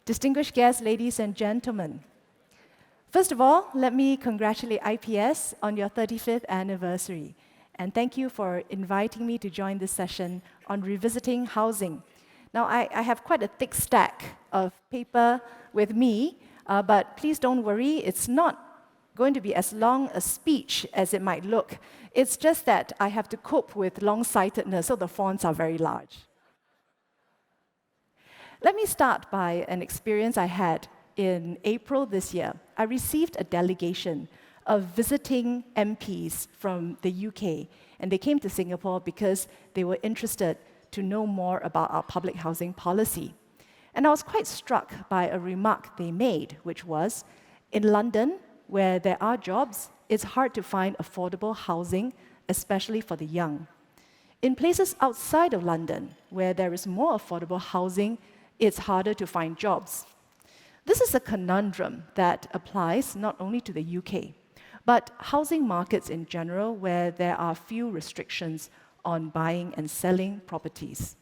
Distinguished guests, ladies and gentlemen. First of all, let me congratulate IPS on your 35th anniversary. And thank you for inviting me to join this session on revisiting housing. Now, I have quite a thick stack of paper with me, but please don't worry, it's not going to be as long a speech as it might look. It's just that I have to cope with long-sightedness, so the fonts are very large. Let me start by an experience I had in April this year. I received a delegation of visiting MPs from the UK, and they came to Singapore because they were interested to know more about our public housing policy. And I was quite struck by a remark they made, which was, in London, where there are jobs, it's hard to find affordable housing, especially for the young. In places outside of London, where there is more affordable housing, it's harder to find jobs. This is a conundrum that applies not only to the UK, but housing markets in general, where there are few restrictions on buying and selling properties.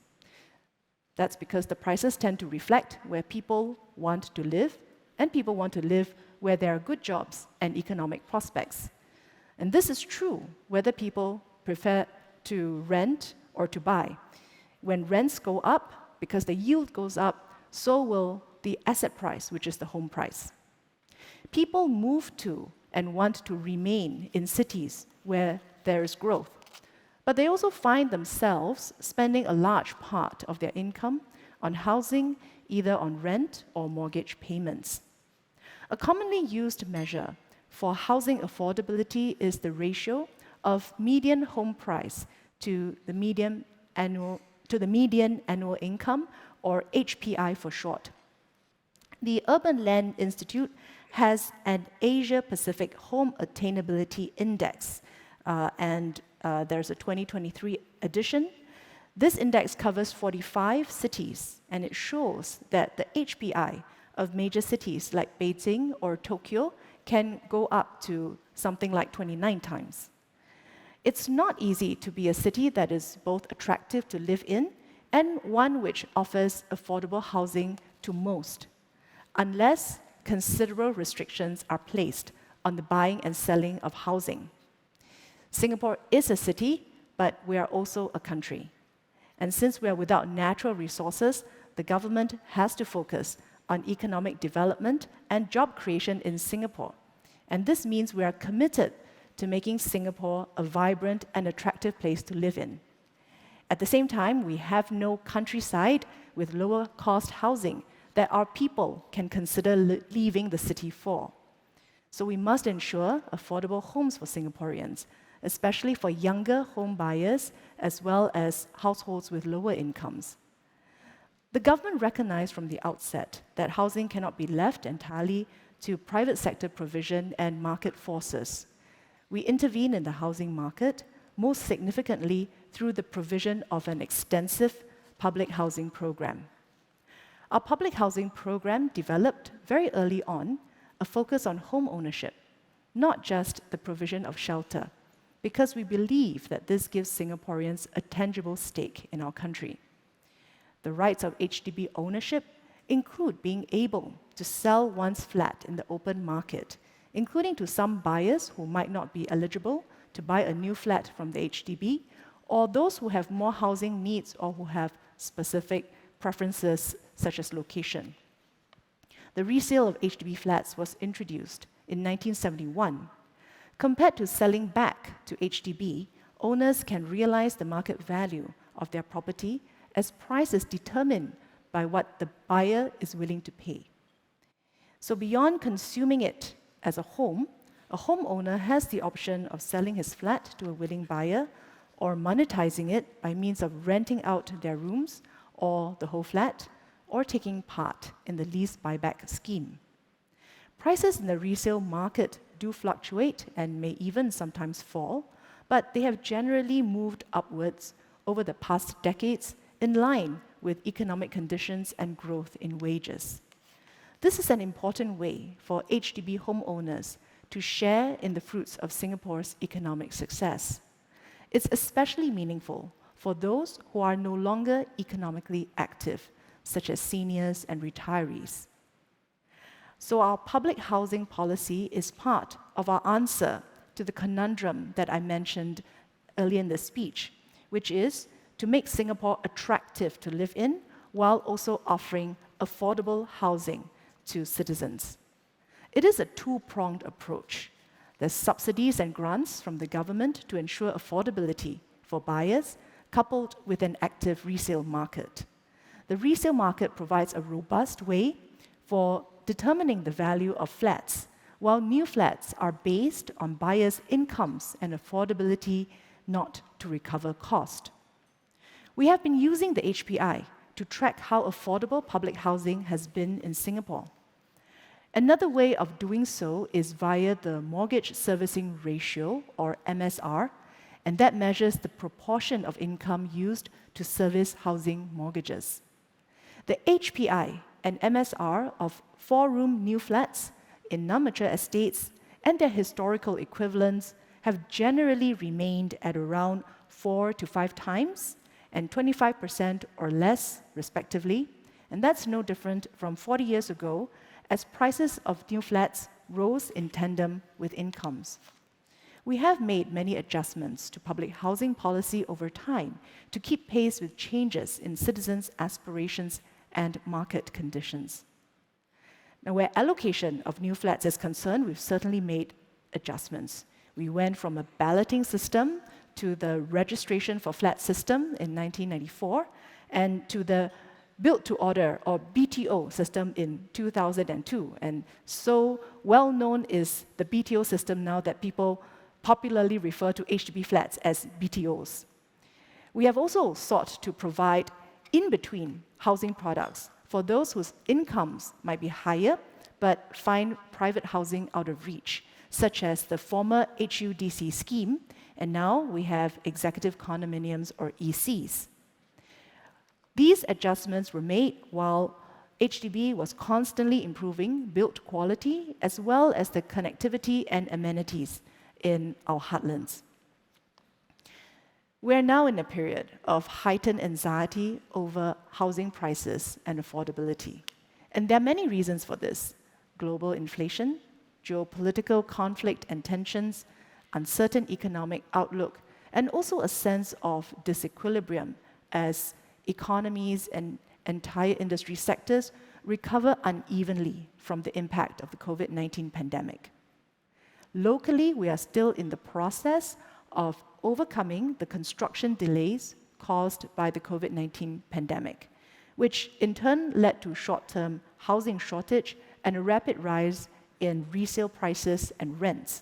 That's because the prices tend to reflect where people want to live, and people want to live where there are good jobs and economic prospects. And this is true whether people prefer to rent or to buy. When rents go up, because the yield goes up, so will the asset price, which is the home price. People move to and want to remain in cities where there is growth. But they also find themselves spending a large part of their income on housing, either on rent or mortgage payments. A commonly used measure for housing affordability is the ratio of median home price to the median annual income, or HPI for short. The Urban Land Institute has an Asia-Pacific Home Attainability Index, and there's a 2023 edition. This index covers 45 cities, and it shows that the HPI of major cities like Beijing or Tokyo can go up to something like 29 times. It's not easy to be a city that is both attractive to live in and one which offers affordable housing to most, unless considerable restrictions are placed on the buying and selling of housing. Singapore is a city, but we are also a country. And since we are without natural resources, the government has to focus on economic development and job creation in Singapore. And this means we are committed to making Singapore a vibrant and attractive place to live in. At the same time, we have no countryside with lower cost housing that our people can consider leaving the city for. So we must ensure affordable homes for Singaporeans, especially for younger home buyers as well as households with lower incomes. The government recognized from the outset that housing cannot be left entirely to private sector provision and market forces. We intervene in the housing market, most significantly through the provision of an extensive public housing program. Our public housing program developed very early on a focus on home ownership, not just the provision of shelter, because we believe that this gives Singaporeans a tangible stake in our country. The rights of HDB ownership include being able to sell one's flat in the open market, including to some buyers who might not be eligible to buy a new flat from the HDB, or those who have more housing needs or who have specific preferences such as location. The resale of HDB flats was introduced in 1971. Compared to selling back to HDB, owners can realize the market value of their property as price is determined by what the buyer is willing to pay. So beyond consuming it as a homeowner has the option of selling his flat to a willing buyer or monetizing it by means of renting out their rooms or the whole flat, or taking part in the lease buyback scheme. Prices in the resale market do fluctuate and may even sometimes fall, but they have generally moved upwards over the past decades in line with economic conditions and growth in wages. This is an important way for HDB homeowners to share in the fruits of Singapore's economic success. It's especially meaningful for those who are no longer economically active, such as seniors and retirees. So our public housing policy is part of our answer to the conundrum that I mentioned earlier in the speech, which is to make Singapore attractive to live in while also offering affordable housing to citizens. It is a two-pronged approach. There's subsidies and grants from the government to ensure affordability for buyers, coupled with an active resale market. The resale market provides a robust way for determining the value of flats, while new flats are based on buyers' incomes and affordability, not to recover cost. We have been using the HPI to track how affordable public housing has been in Singapore. Another way of doing so is via the Mortgage Servicing Ratio, or MSR, and that measures the proportion of income used to service housing mortgages. The HPI and MSR of 4-room new flats in non-mature estates and their historical equivalents have generally remained at around 4 to 5 times and 25% or less, respectively, and that's no different from 40 years ago, as prices of new flats rose in tandem with incomes. We have made many adjustments to public housing policy over time to keep pace with changes in citizens' aspirations and market conditions. Now, where allocation of new flats is concerned, we've certainly made adjustments. We went from a balloting system to the registration for flat system in 1994 and to the built-to-order, or BTO, system in 2002. And so well-known is the BTO system now that people popularly refer to HDB flats as BTOs. We have also sought to provide in-between housing products for those whose incomes might be higher but find private housing out of reach, such as the former HUDC scheme, and now we have executive condominiums, or ECs. These adjustments were made while HDB was constantly improving built quality as well as the connectivity and amenities in our heartlands. We're now in a period of heightened anxiety over housing prices and affordability. And there are many reasons for this: global inflation, geopolitical conflict and tensions, uncertain economic outlook, and also a sense of disequilibrium as economies and entire industry sectors recover unevenly from the impact of the COVID-19 pandemic. Locally, we are still in the process of overcoming the construction delays caused by the COVID-19 pandemic, which in turn led to short-term housing shortage and a rapid rise in resale prices and rents.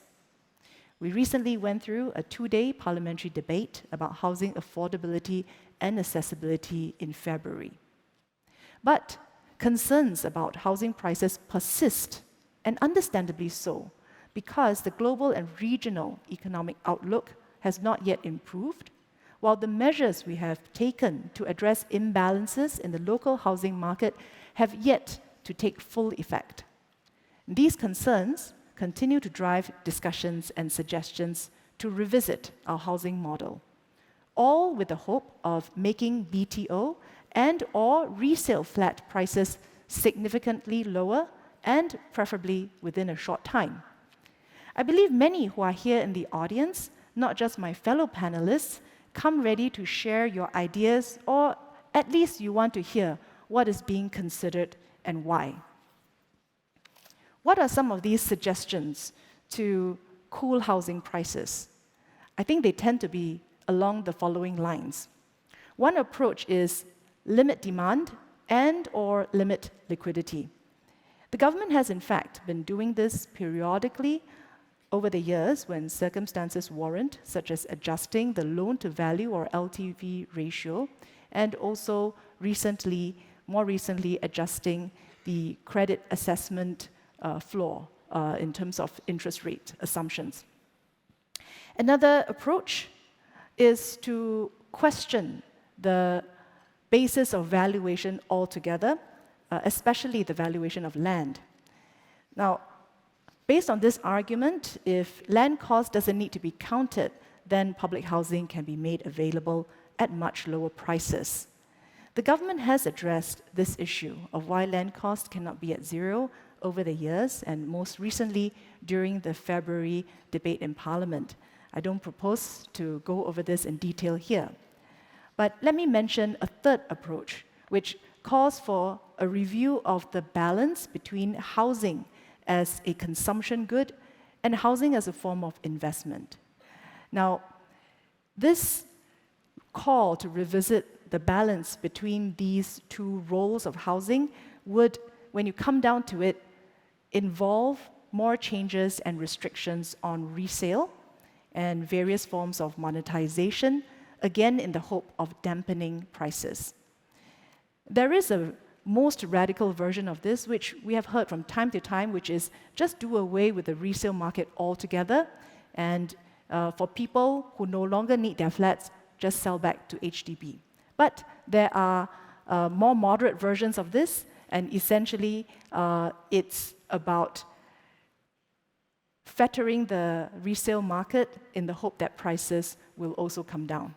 We recently went through a 2-day parliamentary debate about housing affordability and accessibility in February. But concerns about housing prices persist, and understandably so, because the global and regional economic outlook has not yet improved, while the measures we have taken to address imbalances in the local housing market have yet to take full effect. These concerns continue to drive discussions and suggestions to revisit our housing model, all with the hope of making BTO and/or resale flat prices significantly lower and preferably within a short time. I believe many who are here in the audience, not just my fellow panelists, come ready to share your ideas, or at least you want to hear what is being considered and why. What are some of these suggestions to cool housing prices? I think they tend to be along the following lines. One approach is limit demand and/or limit liquidity. The government has in fact been doing this periodically over the years when circumstances warrant, such as adjusting the loan-to-value or LTV ratio, and also more recently adjusting the credit assessment floor in terms of interest rate assumptions. Another approach is to question the basis of valuation altogether, especially the valuation of land. Now, based on this argument, if land cost doesn't need to be counted, then public housing can be made available at much lower prices. The government has addressed this issue of why land cost cannot be at zero over the years, and most recently during the February debate in Parliament. I don't propose to go over this in detail here. But let me mention a third approach, which calls for a review of the balance between housing as a consumption good and housing as a form of investment. Now, this call to revisit the balance between these two roles of housing would, when you come down to it, involve more changes and restrictions on resale and various forms of monetization, again in the hope of dampening prices. There is a most radical version of this, which we have heard from time to time, which is just do away with the resale market altogether, and for people who no longer need their flats, just sell back to HDB. But there are more moderate versions of this, and essentially it's about fettering the resale market in the hope that prices will also come down.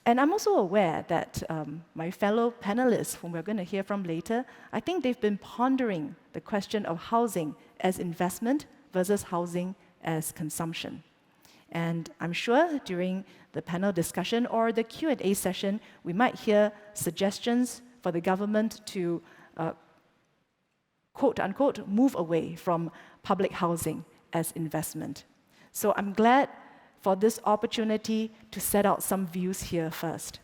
And I'm also aware that my fellow panelists, whom we're going to hear from later, I think they've been pondering the question of housing as investment versus housing as consumption. And I'm sure during the panel discussion or the Q&A session, we might hear suggestions for the government to, quote-unquote, move away from public housing as investment. So I'm glad for this opportunity to set out some views here first.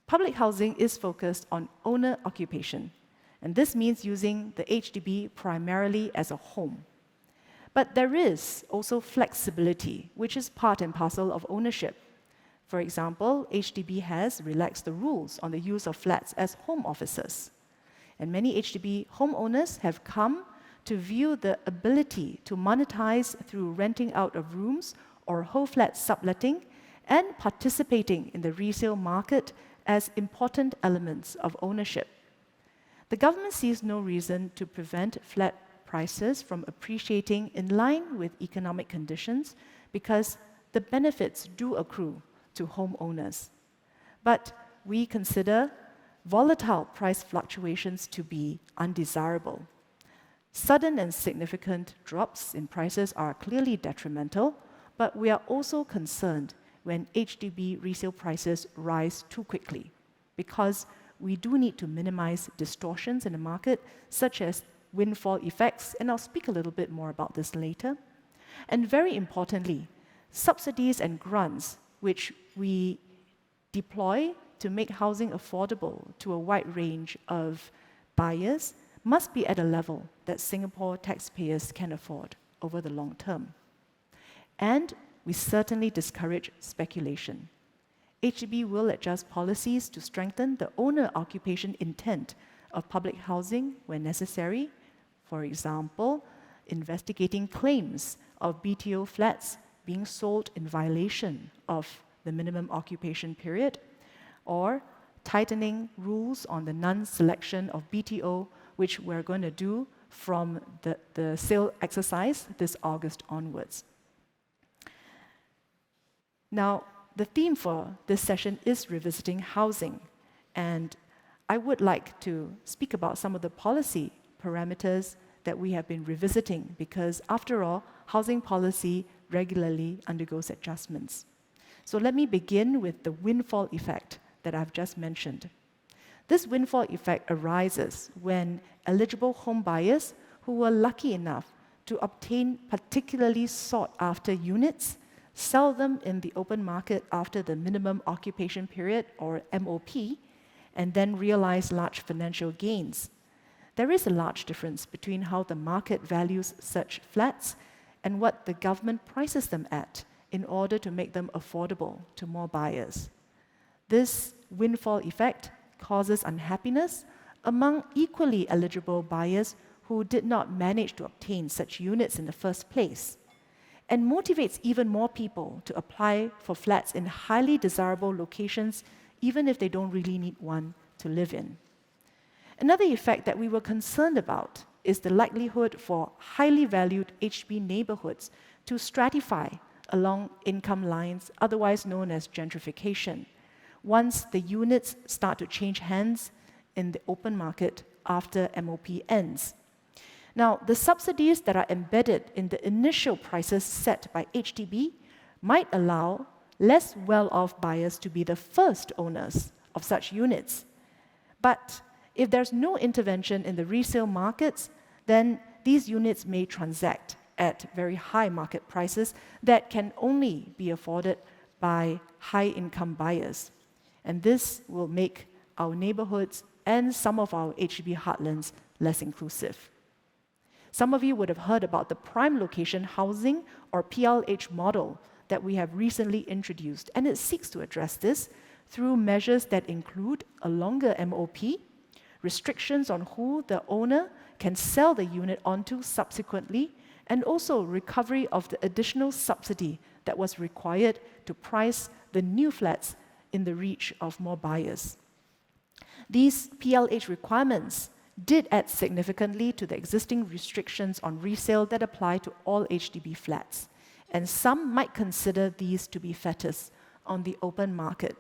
Public housing is focused on owner occupation, and this means using the HDB primarily as a home. But there is also flexibility, which is part and parcel of ownership. For example, HDB has relaxed the rules on the use of flats as home offices. And many HDB homeowners have come to view the ability to monetize through renting out of rooms or whole flat subletting and participating in the resale market as important elements of ownership. The government sees no reason to prevent flat prices from appreciating in line with economic conditions because the benefits do accrue to homeowners. But we consider volatile price fluctuations to be undesirable. Sudden and significant drops in prices are clearly detrimental, but we are also concerned when HDB resale prices rise too quickly, because we do need to minimize distortions in the market, such as windfall effects, and I'll speak a little bit more about this later. And very importantly, subsidies and grants, which we deploy to make housing affordable to a wide range of buyers, must be at a level that Singapore taxpayers can afford over the long term. And we certainly discourage speculation. HDB will adjust policies to strengthen the owner-occupation intent of public housing when necessary. For example, investigating claims of BTO flats being sold in violation of the minimum occupation period, or tightening rules on the non-selection of BTO, which we're going to do from the sale exercise this August onwards. Now, the theme for this session is revisiting housing, and I would like to speak about some of the policy parameters that we have been revisiting, because after all, housing policy regularly undergoes adjustments. So let me begin with the windfall effect that I've just mentioned. This windfall effect arises when eligible home buyers who were lucky enough to obtain particularly sought-after units sell them in the open market after the minimum occupation period, or MOP, and then realize large financial gains. There is a large difference between how the market values such flats and what the government prices them at in order to make them affordable to more buyers. This windfall effect causes unhappiness among equally eligible buyers who did not manage to obtain such units in the first place, and motivates even more people to apply for flats in highly desirable locations, even if they don't really need one to live in. Another effect that we were concerned about is the likelihood for highly valued HDB neighborhoods to stratify along income lines, otherwise known as gentrification, once the units start to change hands in the open market after MOP ends. Now, the subsidies that are embedded in the initial prices set by HDB might allow less well-off buyers to be the first owners of such units. But if there's no intervention in the resale markets, then these units may transact at very high market prices that can only be afforded by high-income buyers. And this will make our neighborhoods and some of our HDB heartlands less inclusive. Some of you would have heard about the prime location housing or PLH model that we have recently introduced, and it seeks to address this through measures that include a longer MOP, restrictions on who the owner can sell the unit onto subsequently, and also recovery of the additional subsidy that was required to price the new flats in the reach of more buyers. These PLH requirements did add significantly to the existing restrictions on resale that apply to all HDB flats, and some might consider these to be fetters on the open market.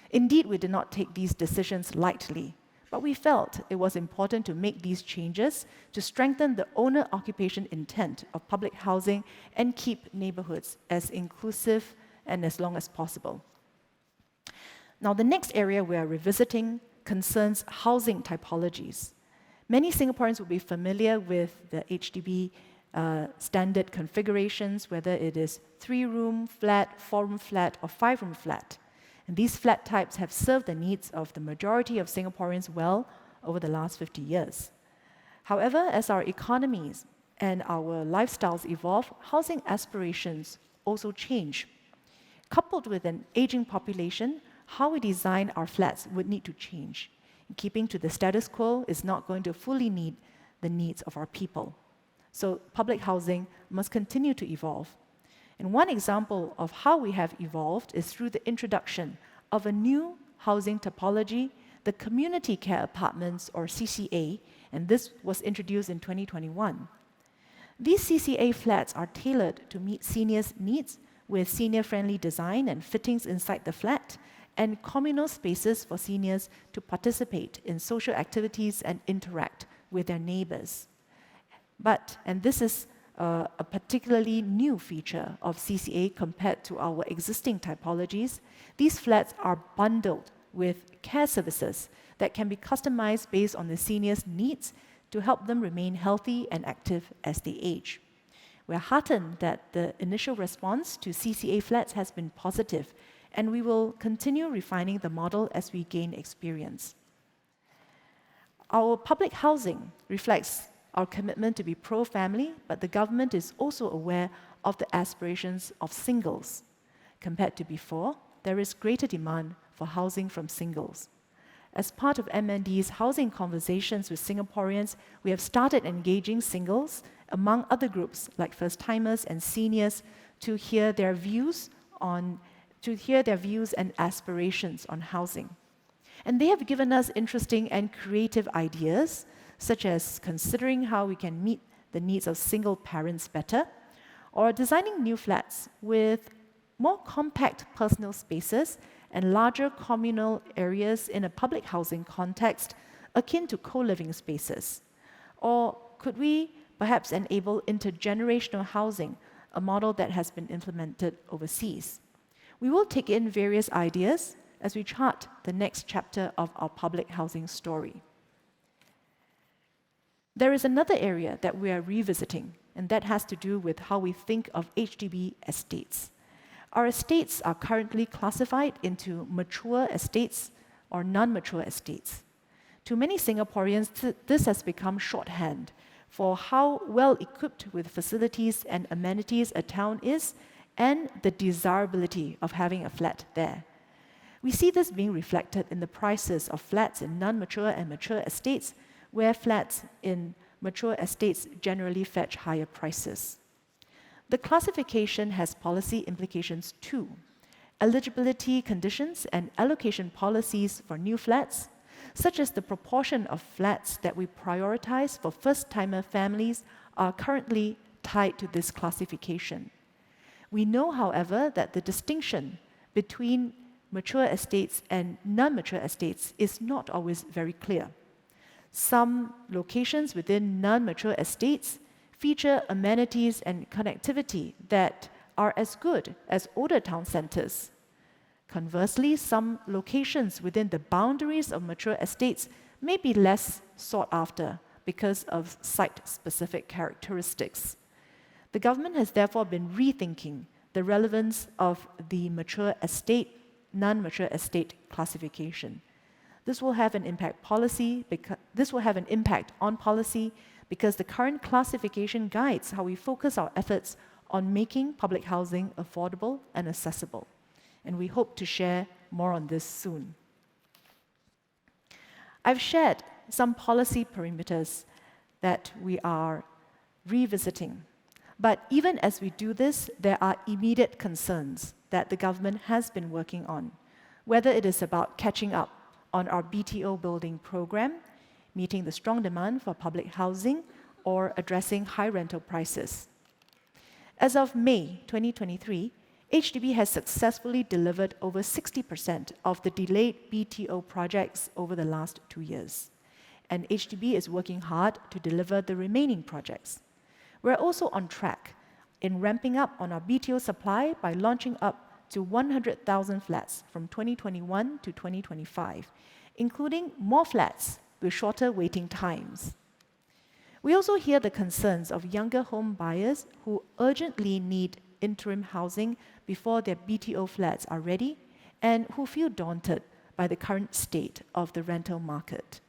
Indeed, we did not take these decisions lightly, but we felt it was important to make these changes to strengthen the owner-occupation intent of public housing and keep neighborhoods as inclusive and as long as possible. Now, the next area we are revisiting concerns housing typologies. Many Singaporeans will be familiar with the HDB standard configurations, whether it is 3-room flat, 4-room flat, or 5-room flat. And these flat types have served the needs of the majority of Singaporeans well over the last 50 years. However, as our economies and our lifestyles evolve, housing aspirations also change. Coupled with an aging population, how we design our flats would need to change. Keeping to the status quo is not going to fully meet the needs of our people. So public housing must continue to evolve. And one example of how we have evolved is through the introduction of a new housing typology, the Community Care Apartments, or CCA, and this was introduced in 2021. These CCA flats are tailored to meet seniors' needs with senior-friendly design and fittings inside the flat, and communal spaces for seniors to participate in social activities and interact with their neighbors. But, and this is a particularly new feature of CCA compared to our existing typologies, these flats are bundled with care services that can be customized based on the seniors' needs to help them remain healthy and active as they age. We're heartened that the initial response to CCA flats has been positive, and we will continue refining the model as we gain experience. Our public housing reflects our commitment to be pro-family, but the government is also aware of the aspirations of singles. Compared to before, there is greater demand for housing from singles. As part of MND's housing conversations with Singaporeans, we have started engaging singles, among other groups like first-timers and seniors, to hear their views and aspirations on housing. And they have given us interesting and creative ideas, such as considering how we can meet the needs of single parents better, or designing new flats with more compact personal spaces and larger communal areas in a public housing context akin to co-living spaces. Or could we perhaps enable intergenerational housing, a model that has been implemented overseas? We will take in various ideas as we chart the next chapter of our public housing story. There is another area that we are revisiting, and that has to do with how we think of HDB estates. Our estates are currently classified into mature estates or non-mature estates. To many Singaporeans, this has become shorthand for how well equipped with facilities and amenities a town is and the desirability of having a flat there. We see this being reflected in the prices of flats in non-mature and mature estates, where flats in mature estates generally fetch higher prices. The classification has policy implications too. Eligibility conditions and allocation policies for new flats, such as the proportion of flats that we prioritize for first-timer families, are currently tied to this classification. We know, however, that the distinction between mature estates and non-mature estates is not always very clear. Some locations within non-mature estates feature amenities and connectivity that are as good as older town centers. Conversely, some locations within the boundaries of mature estates may be less sought after because of site-specific characteristics. The government has therefore been rethinking the relevance of the mature estate, non-mature estate classification. This will have an impact on policy because the current classification guides how we focus our efforts on making public housing affordable and accessible. And we hope to share more on this soon. I've shared some policy perimeters that we are revisiting. But even as we do this, there are immediate concerns that the government has been working on, whether it is about catching up on our BTO building program, meeting the strong demand for public housing, or addressing high rental prices. As of May 2023, HDB has successfully delivered over 60% of the delayed BTO projects over the last 2 years. And HDB is working hard to deliver the remaining projects. We're also on track in ramping up on our BTO supply by launching up to 100,000 flats from 2021 to 2025, including more flats with shorter waiting times. We also hear the concerns of younger home buyers who urgently need interim housing before their BTO flats are ready and who feel daunted by the current state of the rental market.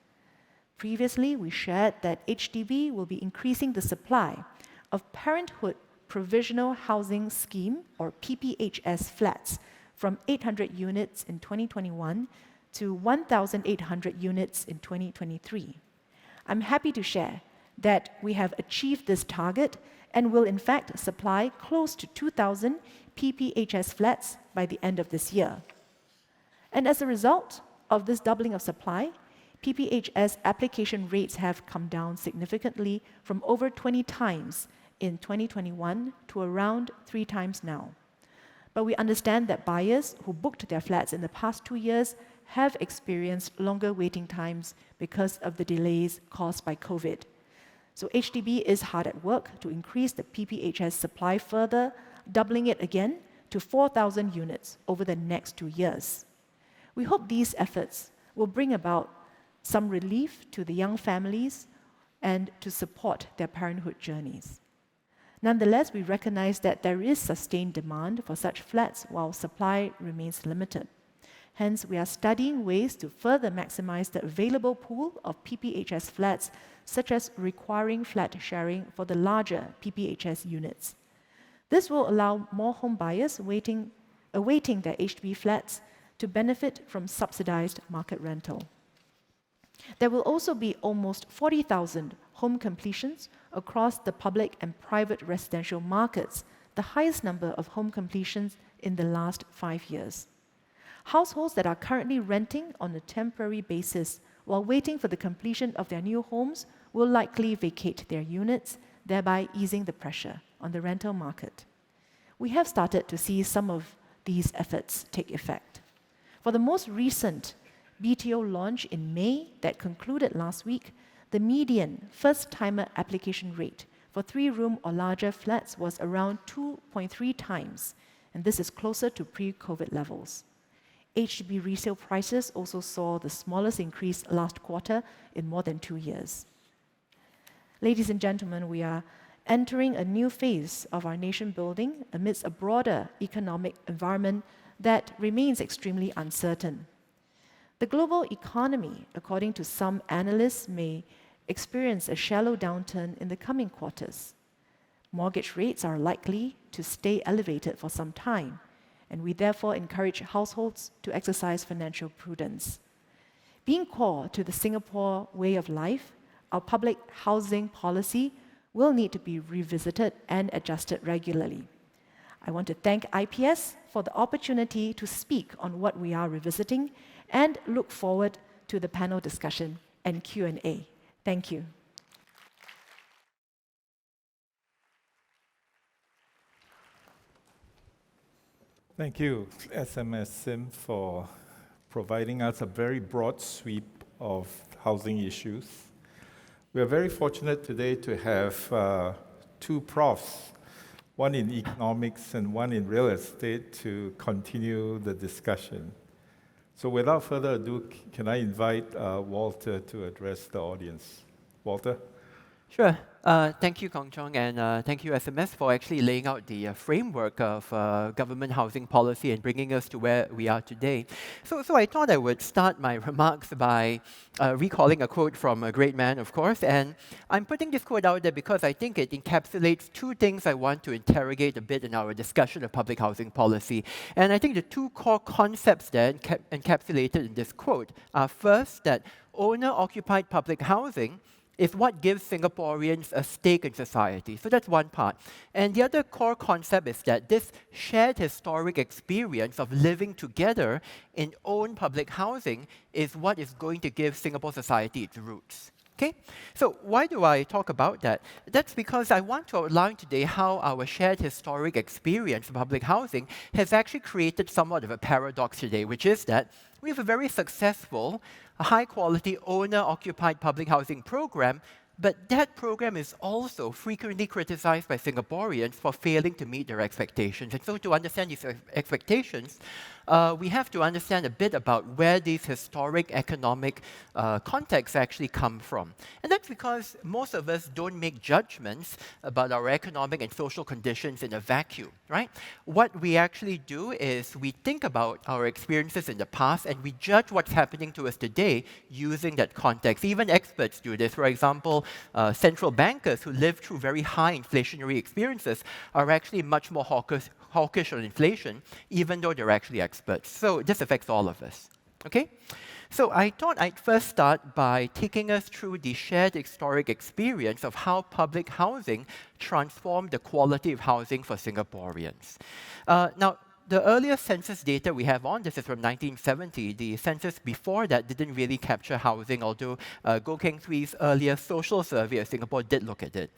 Previously, we shared that HDB will be increasing the supply of Parenthood Provisional Housing Scheme, or PPHS flats, from 800 units in 2021 to 1,800 units in 2023. I'm happy to share that we have achieved this target and will in fact supply close to 2,000 PPHS flats by the end of this year. And as a result of this doubling of supply, PPHS application rates have come down significantly from over 20 times in 2021 to around 3 times now. But we understand that buyers who booked their flats in the past 2 years have experienced longer waiting times because of the delays caused by COVID. So HDB is hard at work to increase the PPHS supply further, doubling it again to 4,000 units over the next 2 years. We hope these efforts will bring about some relief to the young families and to support their parenthood journeys. Nonetheless, we recognize that there is sustained demand for such flats while supply remains limited. Hence, we are studying ways to further maximize the available pool of PPHS flats, such as requiring flat sharing for the larger PPHS units. This will allow more home buyers awaiting their HDB flats to benefit from subsidized market rental. There will also be almost 40,000 home completions across the public and private residential markets, the highest number of home completions in the last 5 years. Households that are currently renting on a temporary basis while waiting for the completion of their new homes will likely vacate their units, thereby easing the pressure on the rental market. We have started to see some of these efforts take effect. For the most recent BTO launch in May that concluded last week, the median first-timer application rate for 3-room or larger flats was around 2.3 times, and this is closer to pre-COVID levels. HDB resale prices also saw the smallest increase last quarter in more than 2 years. Ladies and gentlemen, we are entering a new phase of our nation building amidst a broader economic environment that remains extremely uncertain. The global economy, according to some analysts, may experience a shallow downturn in the coming quarters. Mortgage rates are likely to stay elevated for some time, and we therefore encourage households to exercise financial prudence. Being core to the Singapore way of life, our public housing policy will need to be revisited and adjusted regularly. I want to thank IPS for the opportunity to speak on what we are revisiting and look forward to the panel discussion and Q&A. Thank you. Thank you, SMS Sim, for providing us a very broad sweep of housing issues. We are very fortunate today to have two profs, one in economics and one in real estate, to continue the discussion. So without further ado, can I invite Walter to address the audience? Walter? Sure. Thank you, Chong, and thank you, SMS, for actually laying out the framework of government housing policy and bringing us to where we are today. So I thought I would start my remarks by recalling a quote from a great man, of course, and I'm putting this quote out there because I think it encapsulates two things I want to interrogate a bit in our discussion of public housing policy. And I think the two core concepts there encapsulated in this quote are first, that owner-occupied public housing is what gives Singaporeans a stake in society. So that's one part. And the other core concept is that this shared historic experience of living together in own public housing is what is going to give Singapore society its roots. Okay? So why do I talk about that? That's because I want to outline today how our shared historic experience of public housing has actually created somewhat of a paradox today, which is that we have a very successful, high-quality, owner-occupied public housing program, but that program is also frequently criticized by Singaporeans for failing to meet their expectations. And so to understand these expectations, we have to understand a bit about where these historic economic contexts actually come from. And that's because most of us don't make judgments about our economic and social conditions in a vacuum, right? What we actually do is we think about our experiences in the past and we judge what's happening to us today using that context. Even experts do this. For example, central bankers who live through very high inflationary experiences are actually much more hawkish on inflation, even though they're actually experts. So this affects all of us. Okay? So I thought I'd first start by taking us through the shared historic experience of how public housing transformed the quality of housing for Singaporeans. Now, the earliest census data we have on this is from 1970. The census before that didn't really capture housing, although Goh Keng Swee's earlier social survey of Singapore did look at it.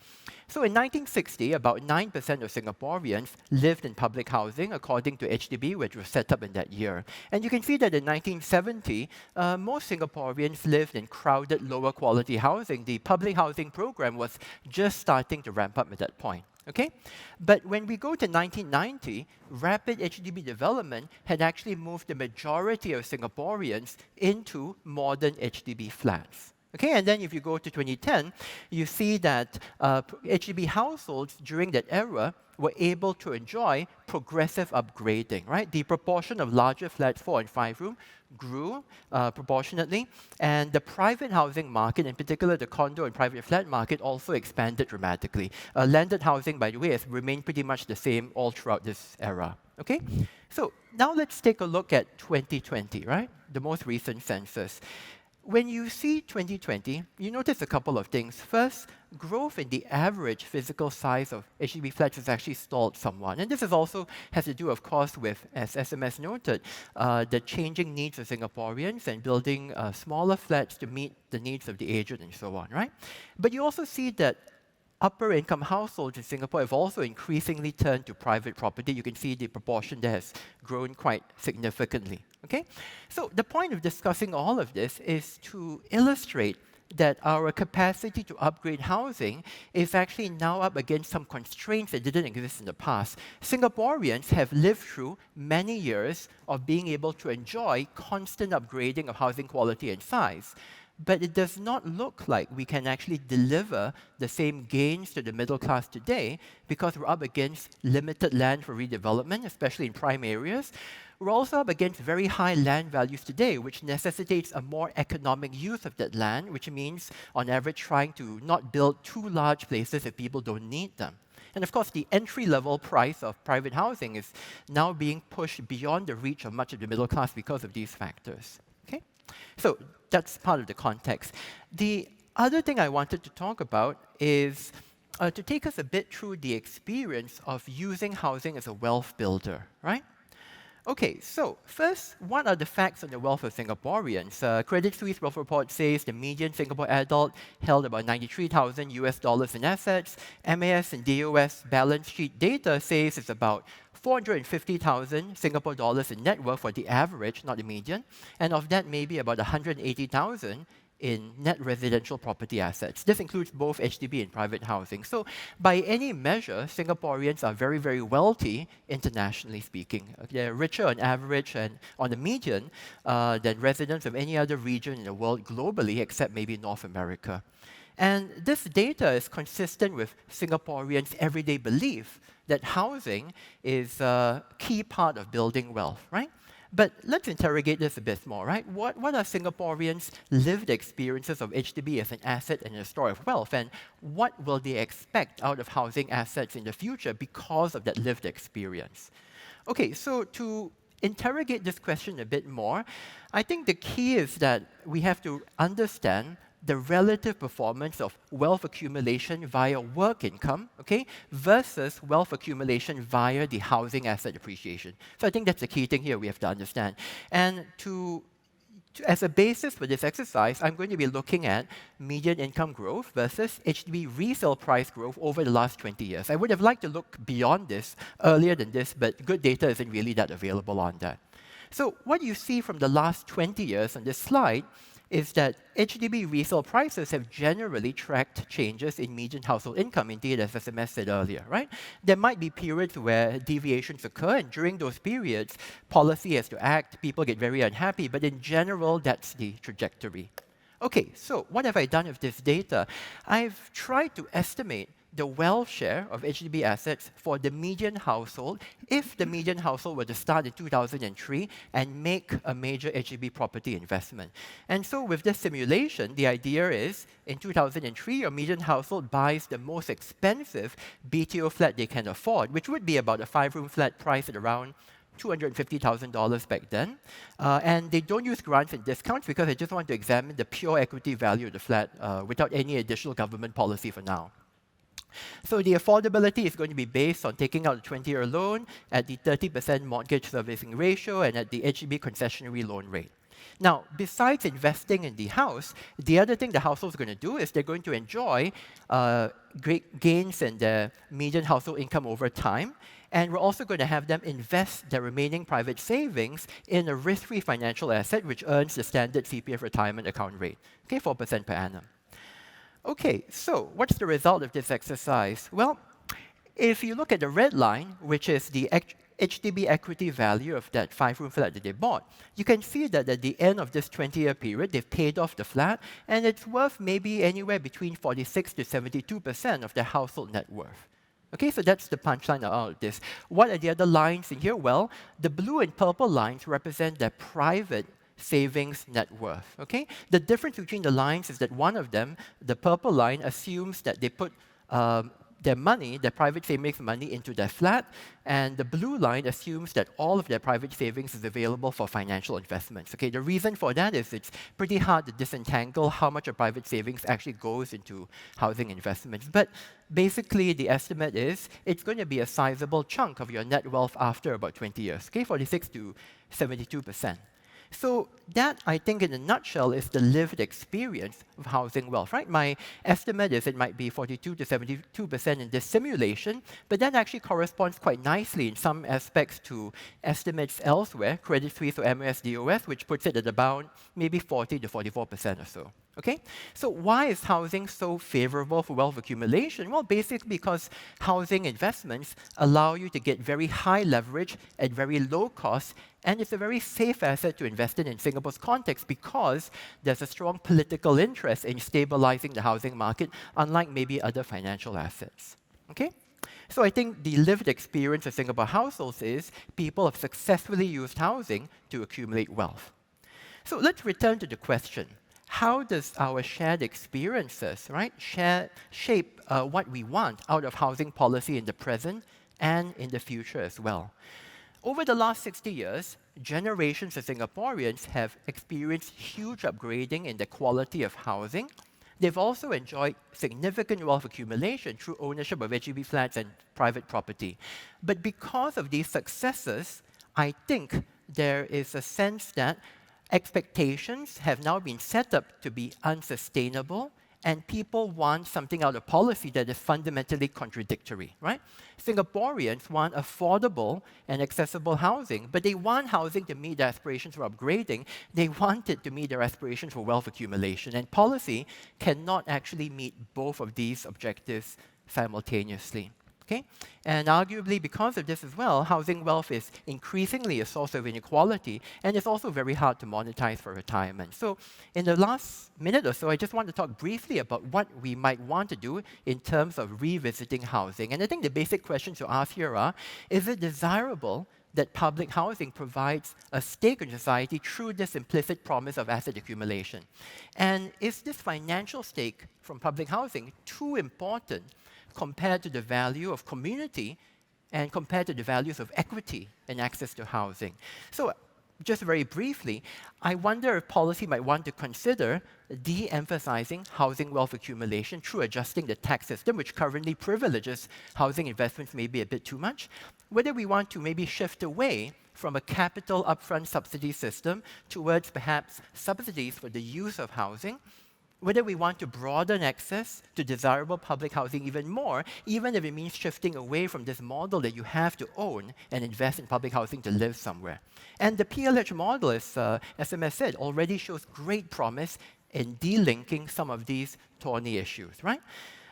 So in 1960, about 9% of Singaporeans lived in public housing, according to HDB, which was set up in that year. And you can see that in 1970, most Singaporeans lived in crowded, lower quality housing. The public housing program was just starting to ramp up at that point. Okay? But when we go to 1990, rapid HDB development had actually moved the majority of Singaporeans into modern HDB flats. Okay, and then if you go to 2010, you see that HDB households during that era were able to enjoy progressive upgrading, right? The proportion of larger flats, 4 and 5 room, grew proportionately, and the private housing market, in particular the condo and private flat market, also expanded dramatically. Landed housing, by the way, has remained pretty much the same all throughout this era. Okay, so now let's take a look at 2020, right? The most recent census. When you see 2020, you notice a couple of things. First, growth in the average physical size of HDB flats has actually stalled somewhat. And this is also has to do, of course, with, as SMS noted, the changing needs of Singaporeans and building smaller flats to meet the needs of the aged and so on, right? But you also see that upper income households in Singapore have also increasingly turned to private property. You can see the proportion there has grown quite significantly. Okay? So the point of discussing all of this is to illustrate that our capacity to upgrade housing is actually now up against some constraints that didn't exist in the past. Singaporeans have lived through many years of being able to enjoy constant upgrading of housing quality and size. But it does not look like we can actually deliver the same gains to the middle class today because we're up against limited land for redevelopment, especially in prime areas. We're also up against very high land values today, which necessitates a more economic use of that land, which means, on average, trying to not build too large places if people don't need them. And of course, the entry-level price of private housing is now being pushed beyond the reach of much of the middle class because of these factors. Okay? So that's part of the context. The other thing I wanted to talk about is to take us a bit through the experience of using housing as a wealth builder, right? Okay, so first, what are the facts on the wealth of Singaporeans? Credit Suisse wealth report says the median Singapore adult held about $93,000 in assets. MAS and DOS balance sheet data says it's about 450,000 Singapore dollars in net worth for the average, not the median, and of that maybe about 180,000 in net residential property assets. This includes both HDB and private housing. So by any measure, Singaporeans are very, very wealthy, internationally speaking. They're richer on average and on the median than residents of any other region in the world globally, except maybe North America. And this data is consistent with Singaporeans' everyday belief that housing is a key part of building wealth, right? But let's interrogate this a bit more, right? What are Singaporeans' lived experiences of HDB as an asset and a store of wealth? And what will they expect out of housing assets in the future because of that lived experience? Okay, so to interrogate this question a bit more, I think the key is that we have to understand the relative performance of wealth accumulation via work income, okay, versus wealth accumulation via the housing asset appreciation. So I think that's the key thing here we have to understand. And as a basis for this exercise, I'm going to be looking at median income growth versus HDB resale price growth over the last 20 years. I would have liked to look beyond this, earlier than this, but good data isn't really that available on that. So what you see from the last 20 years on this slide is that HDB resale prices have generally tracked changes in median household income, indeed, as SMS said earlier, right? There might be periods where deviations occur, and during those periods, policy has to act, people get very unhappy, but in general, that's the trajectory. Okay, so what have I done with this data? I've tried to estimate the wealth share of HDB assets for the median household if the median household were to start in 2003 and make a major HDB property investment. And so with this simulation, the idea is in 2003, your median household buys the most expensive BTO flat they can afford, which would be about a 5-room flat priced at around $250,000 back then. And they don't use grants and discounts because they just want to examine the pure equity value of the flat without any additional government policy for now. So the affordability is going to be based on taking out a 20-year loan at the 30% mortgage servicing ratio and at the HDB concessionary loan rate. Now, besides investing in the house, the other thing the household is going to do is they're going to enjoy great gains in their median household income over time. And we're also going to have them invest their remaining private savings in a risk-free financial asset, which earns the standard CPF retirement account rate, okay, 4% per annum. Okay, so what's the result of this exercise? Well, if you look at the red line, which is the HDB equity value of that 5-room flat that they bought, you can see that at the end of this 20-year period, they've paid off the flat, and it's worth maybe anywhere between 46 to 72% of their household net worth. Okay, so that's the punchline out of this. What are the other lines in here? Well, the blue and purple lines represent their private savings net worth, okay? The difference between the lines is that one of them, the purple line, assumes that they put their money, their private savings money, into their flat, and the blue line assumes that all of their private savings is available for financial investments. Okay, the reason for that is it's pretty hard to disentangle how much of private savings actually goes into housing investments. But basically, the estimate is it's going to be a sizable chunk of your net wealth after about 20 years, okay, 46 to 72%. So that, I think, in a nutshell, is the lived experience of housing wealth, right? My estimate is it might be 42 to 72% in this simulation, but that actually corresponds quite nicely in some aspects to estimates elsewhere, Credit Suisse or MAS DOS, which puts it at about maybe 40 to 44% or so. Okay? So why is housing so favorable for wealth accumulation? Well, basically because housing investments allow you to get very high leverage at very low cost, and it's a very safe asset to invest in Singapore's context because there's a strong political interest in stabilizing the housing market, unlike maybe other financial assets. Okay? So I think the lived experience of Singapore households is people have successfully used housing to accumulate wealth. So let's return to the question. How does our shared experiences, right, shape what we want out of housing policy in the present and in the future as well? Over the last 60 years, generations of Singaporeans have experienced huge upgrading in the quality of housing. They've also enjoyed significant wealth accumulation through ownership of HDB flats and private property. But because of these successes, I think there is a sense that expectations have now been set up to be unsustainable and people want something out of policy that is fundamentally contradictory, right? Singaporeans want affordable and accessible housing, but they want housing to meet their aspirations for upgrading. They want it to meet their aspirations for wealth accumulation, and policy cannot actually meet both of these objectives simultaneously. Okay? And arguably, because of this as well, housing wealth is increasingly a source of inequality, and it's also very hard to monetize for retirement. So in the last minute or so, I just want to talk briefly about what we might want to do in terms of revisiting housing. And I think the basic questions to ask here are, is it desirable that public housing provides a stake in society through this implicit promise of asset accumulation? And is this financial stake from public housing too important compared to the value of community and compared to the values of equity and access to housing? So just very briefly, I wonder if policy might want to consider de-emphasizing housing wealth accumulation through adjusting the tax system, which currently privileges housing investments maybe a bit too much. Whether we want to maybe shift away from a capital upfront subsidy system towards perhaps subsidies for the use of housing, whether we want to broaden access to desirable public housing even more, even if it means shifting away from this model that you have to own and invest in public housing to live somewhere. And the PLH model, as SMS said, already shows great promise in delinking some of these thorny issues, right?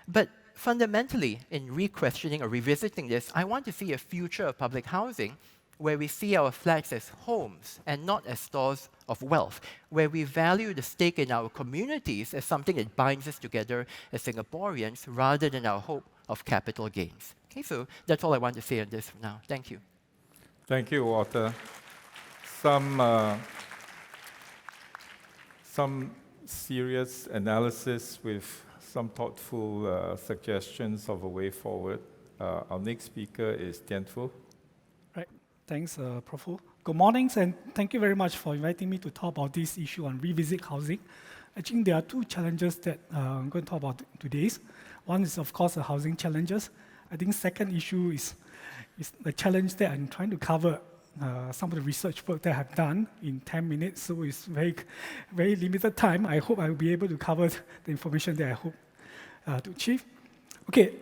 But fundamentally, in re-questioning or revisiting this, I want to see a future of public housing where we see our flats as homes and not as stores of wealth, where we value the stake in our communities as something that binds us together as Singaporeans rather than our hope of capital gains. Okay, so that's all I want to say on this for now. Thank you. Thank you, Walter. Some serious analysis with some thoughtful suggestions of a way forward. Our next speaker is Tien. Right. Thanks, Prof. Good morning, and thank you very much for inviting me to talk about this issue on revisit housing. I think there are two challenges that I'm going to talk about today. One is, of course, the housing challenges. I think second issue is the challenge that I'm trying to cover some of the research work that I have done in 10 minutes, so it's very, very limited time. I hope I will be able to cover the information that I hope to achieve. Okay.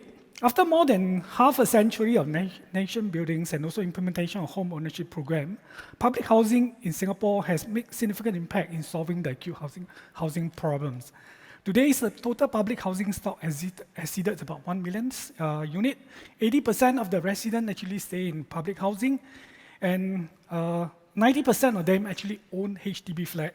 After more than half a century of nation buildings and also implementation of home ownership program, public housing in Singapore has made significant impact in solving the acute housing problems. Today, the total public housing stock exceeded about 1 million unit. 80% of the residents actually stay in public housing, and 90% of them actually own HDB flat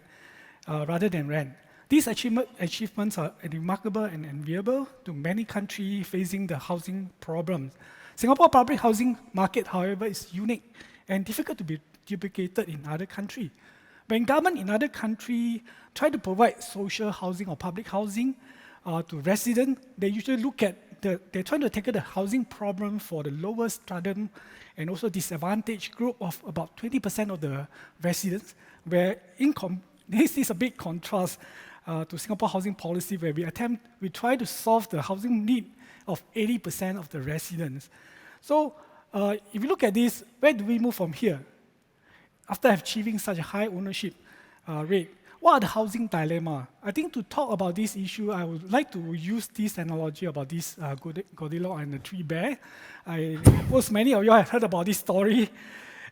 rather than rent. These achievements are remarkable and enviable to many countries facing the housing problems. Singapore public housing market, however, is unique and difficult to be duplicated in other countries. When government in other countries try to provide social housing or public housing to residents, they usually look at they're trying to tackle the housing problem for the lowest stratum and also disadvantaged group of about 20% of the residents, where this is a big contrast to Singapore housing policy, where we try to solve the housing need of 80% of the residents. So if you look at this, where do we move from here? After achieving such a high ownership rate, what are the housing dilemma? I think to talk about this issue, I would like to use this analogy about this Goldilocks and the three bears. Most many of you have heard about this story.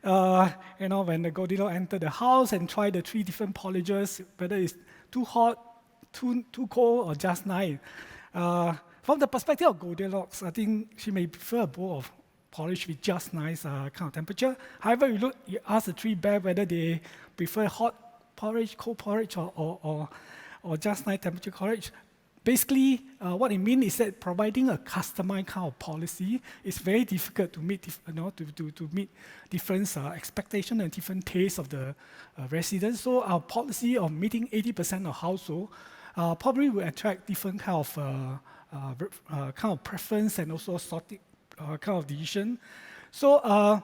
When the Goldilocks entered the house and tried the three different porridges, whether it's too hot, too cold, or just nice. From the perspective of Goldilocks, I think she may prefer a bowl of porridge with just nice kind of temperature. However, you ask the three bears whether they prefer hot porridge, cold porridge, or just nice temperature porridge. Basically, what it means is that providing a customized kind of policy is very difficult to meet, to meet different expectations and different tastes of the residents. So our policy of meeting 80% of household probably will attract different kind of preference and also sorting kind of decision. So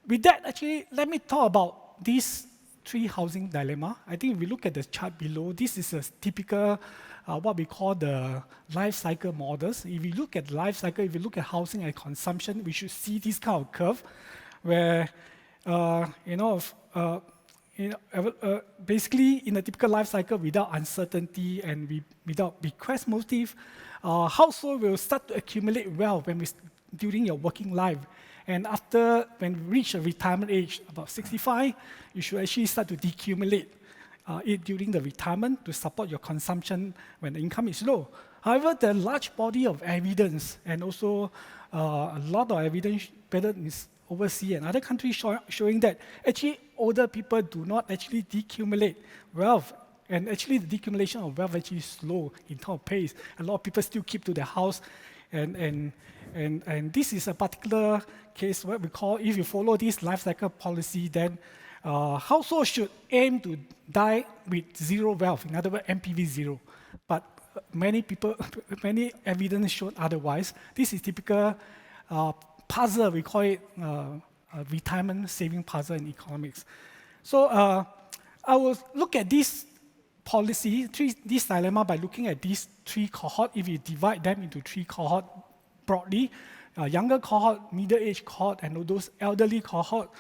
with that, actually, let me talk about these three housing dilemma. I think if we look at the chart below, this is a typical what we call the life cycle models. If you look at life cycle, if you look at housing and consumption, we should see this kind of curve where, basically in a typical life cycle without uncertainty and without bequest motive, household will start to accumulate wealth during your working life. And when you reach a retirement age, about 65, you should actually start to decumulate it during the retirement to support your consumption when the income is low. However, the large body of evidence and also a lot of evidence, whether it's overseas and other countries, showing that actually older people do not actually decumulate wealth. And actually the decumulation of wealth actually is slow in terms of pace. A lot of people still keep to their house. And this is a particular case what we call, if you follow this life cycle policy, then households should aim to die with zero wealth, in other words, NPV zero. But many evidence showed otherwise. This is typical puzzle, we call it retirement saving puzzle in economics. So I will look at this policy, this dilemma by looking at these three cohorts. If you divide them into three cohorts broadly, younger cohort, middle-aged cohort, and those elderly cohort.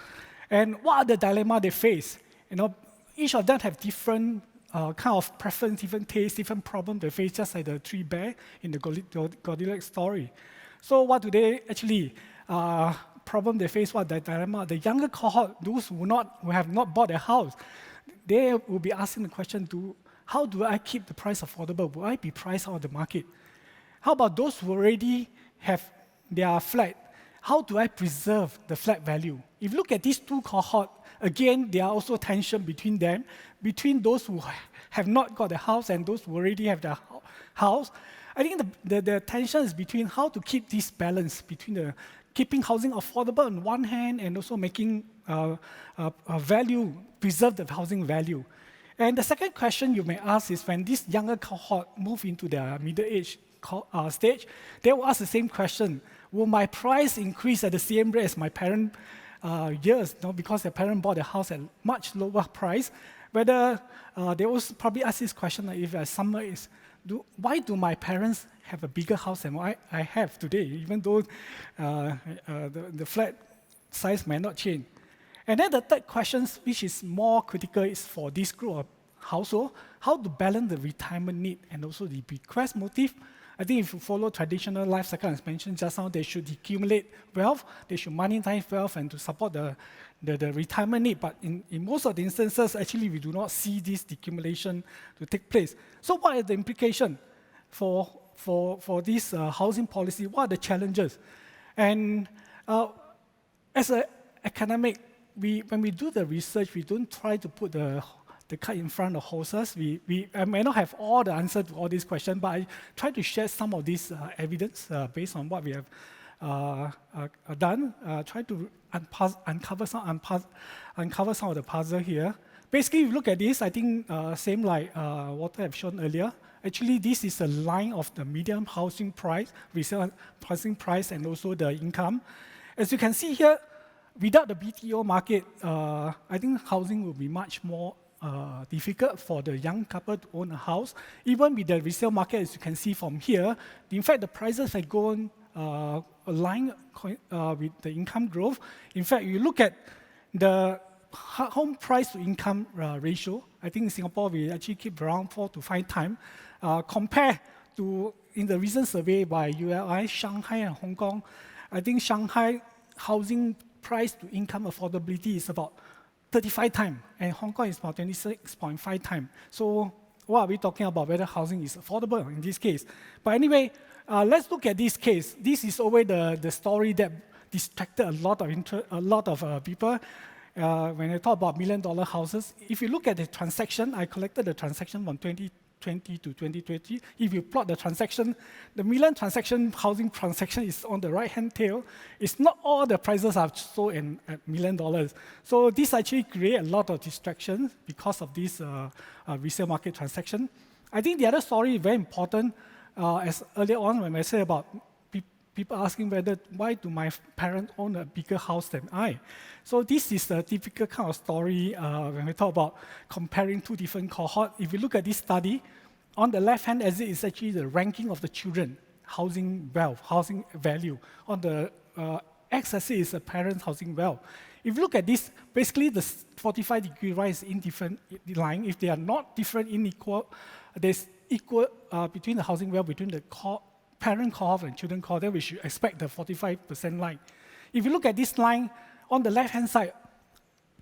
And what are the dilemma they face? Each of them have different kind of preference, different taste, different problem they face, just like the three bears in the Goldilocks story. So what do they actually, problem they face, what the dilemma? The younger cohort, those who have not bought a house, they will be asking the question, how do I keep the price affordable? Will I be priced out of the market? How about those who already have their flat? How do I preserve the flat value? If you look at these two cohorts, again, there are also tension between them, between those who have not got a house and those who already have the house. I think the tension is between how to keep this balance between keeping housing affordable on one hand and also making preserve the housing value. And the second question you may ask is when this younger cohort move into their middle-age stage, they will ask the same question. Will my price increase at the same rate as my parent years? Because their parent bought a house at much lower price. Whether they will probably ask this question, like if a summer is, why do my parents have a bigger house than what I have today, even though the flat size may not change? And then the third question, which is more critical, is for this group of household, how to balance the retirement need and also the bequest motive. I think if you follow traditional life cycle, as mentioned just now, they should accumulate wealth, they should monetize wealth and to support the retirement need. But in most of the instances, actually, we do not see this decumulation to take place. So what are the implications for this housing policy? What are the challenges? And as an academic, when we do the research, we don't try to put the cart in front of horses. I may not have all the answer to all these questions, but I try to share some of this evidence based on what we have done. Try to uncover some of the puzzle here. Basically, if you look at this, I think same like what I have shown earlier. Actually, this is a line of the median housing price, resale housing price, and also the income. As you can see here, without the BTO market, I think housing will be much more difficult for the young couple to own a house. Even with the resale market, as you can see from here, in fact, the prices have gone aligned with the income growth. In fact, you look at the home price to income ratio, I think in Singapore, we actually keep around 4 to 5 times. Compared to, in the recent survey by ULI, Shanghai and Hong Kong, I think Shanghai housing price to income affordability is about 35 times, and Hong Kong is about 26.5 times. So what are we talking about, whether housing is affordable in this case? But anyway, let's look at this case. This is always the story that distracted a lot of people when they talk about million-dollar houses. If you look at the transaction, I collected the transaction from 2020 to 2020. If you plot the transaction, the million transaction, housing transaction is on the right-hand tail. It's not all the prices are sold at $1 million. So this actually creates a lot of distractions because of this resale market transaction. I think the other story is very important, as earlier on when I say about people asking why do my parents own a bigger house than I? So this is a typical kind of story when we talk about comparing two different cohorts. If you look at this study, on the left-hand axis is actually the ranking of the children, housing wealth, housing value. On the x-axis is the parent housing wealth. If you look at this, basically the 45-degree line is indifferent line. If they are not different, unequal, there's equal between the housing wealth between the parent cohort and children cohort, then we should expect the 45% line. If you look at this line, on the left-hand side,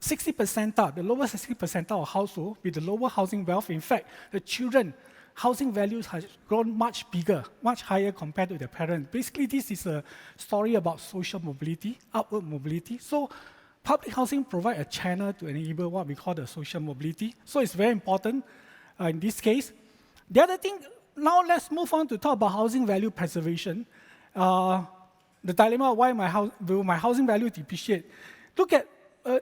60 percentile, the lower 60 percentile of household with the lower housing wealth, in fact, the children housing values has grown much bigger, much higher compared to their parents. Basically, this is a story about social mobility, upward mobility. So public housing provides a channel to enable what we call the social mobility. So it's very important in this case. The other thing, now let's move on to talk about housing value preservation. The dilemma, why will my housing value depreciate? Look at,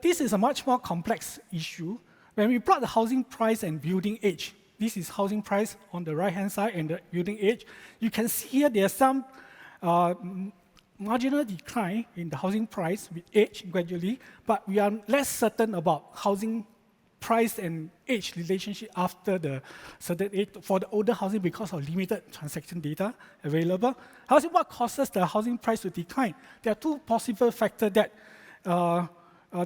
this is a much more complex issue. When we plot the housing price and building age, this is housing price on the right-hand side and the building age. You can see here there's some marginal decline in the housing price with age gradually, but we are less certain about housing price and age relationship after the certain age for the older housing because of limited transaction data available. However, what causes the housing price to decline? There are two possible factors that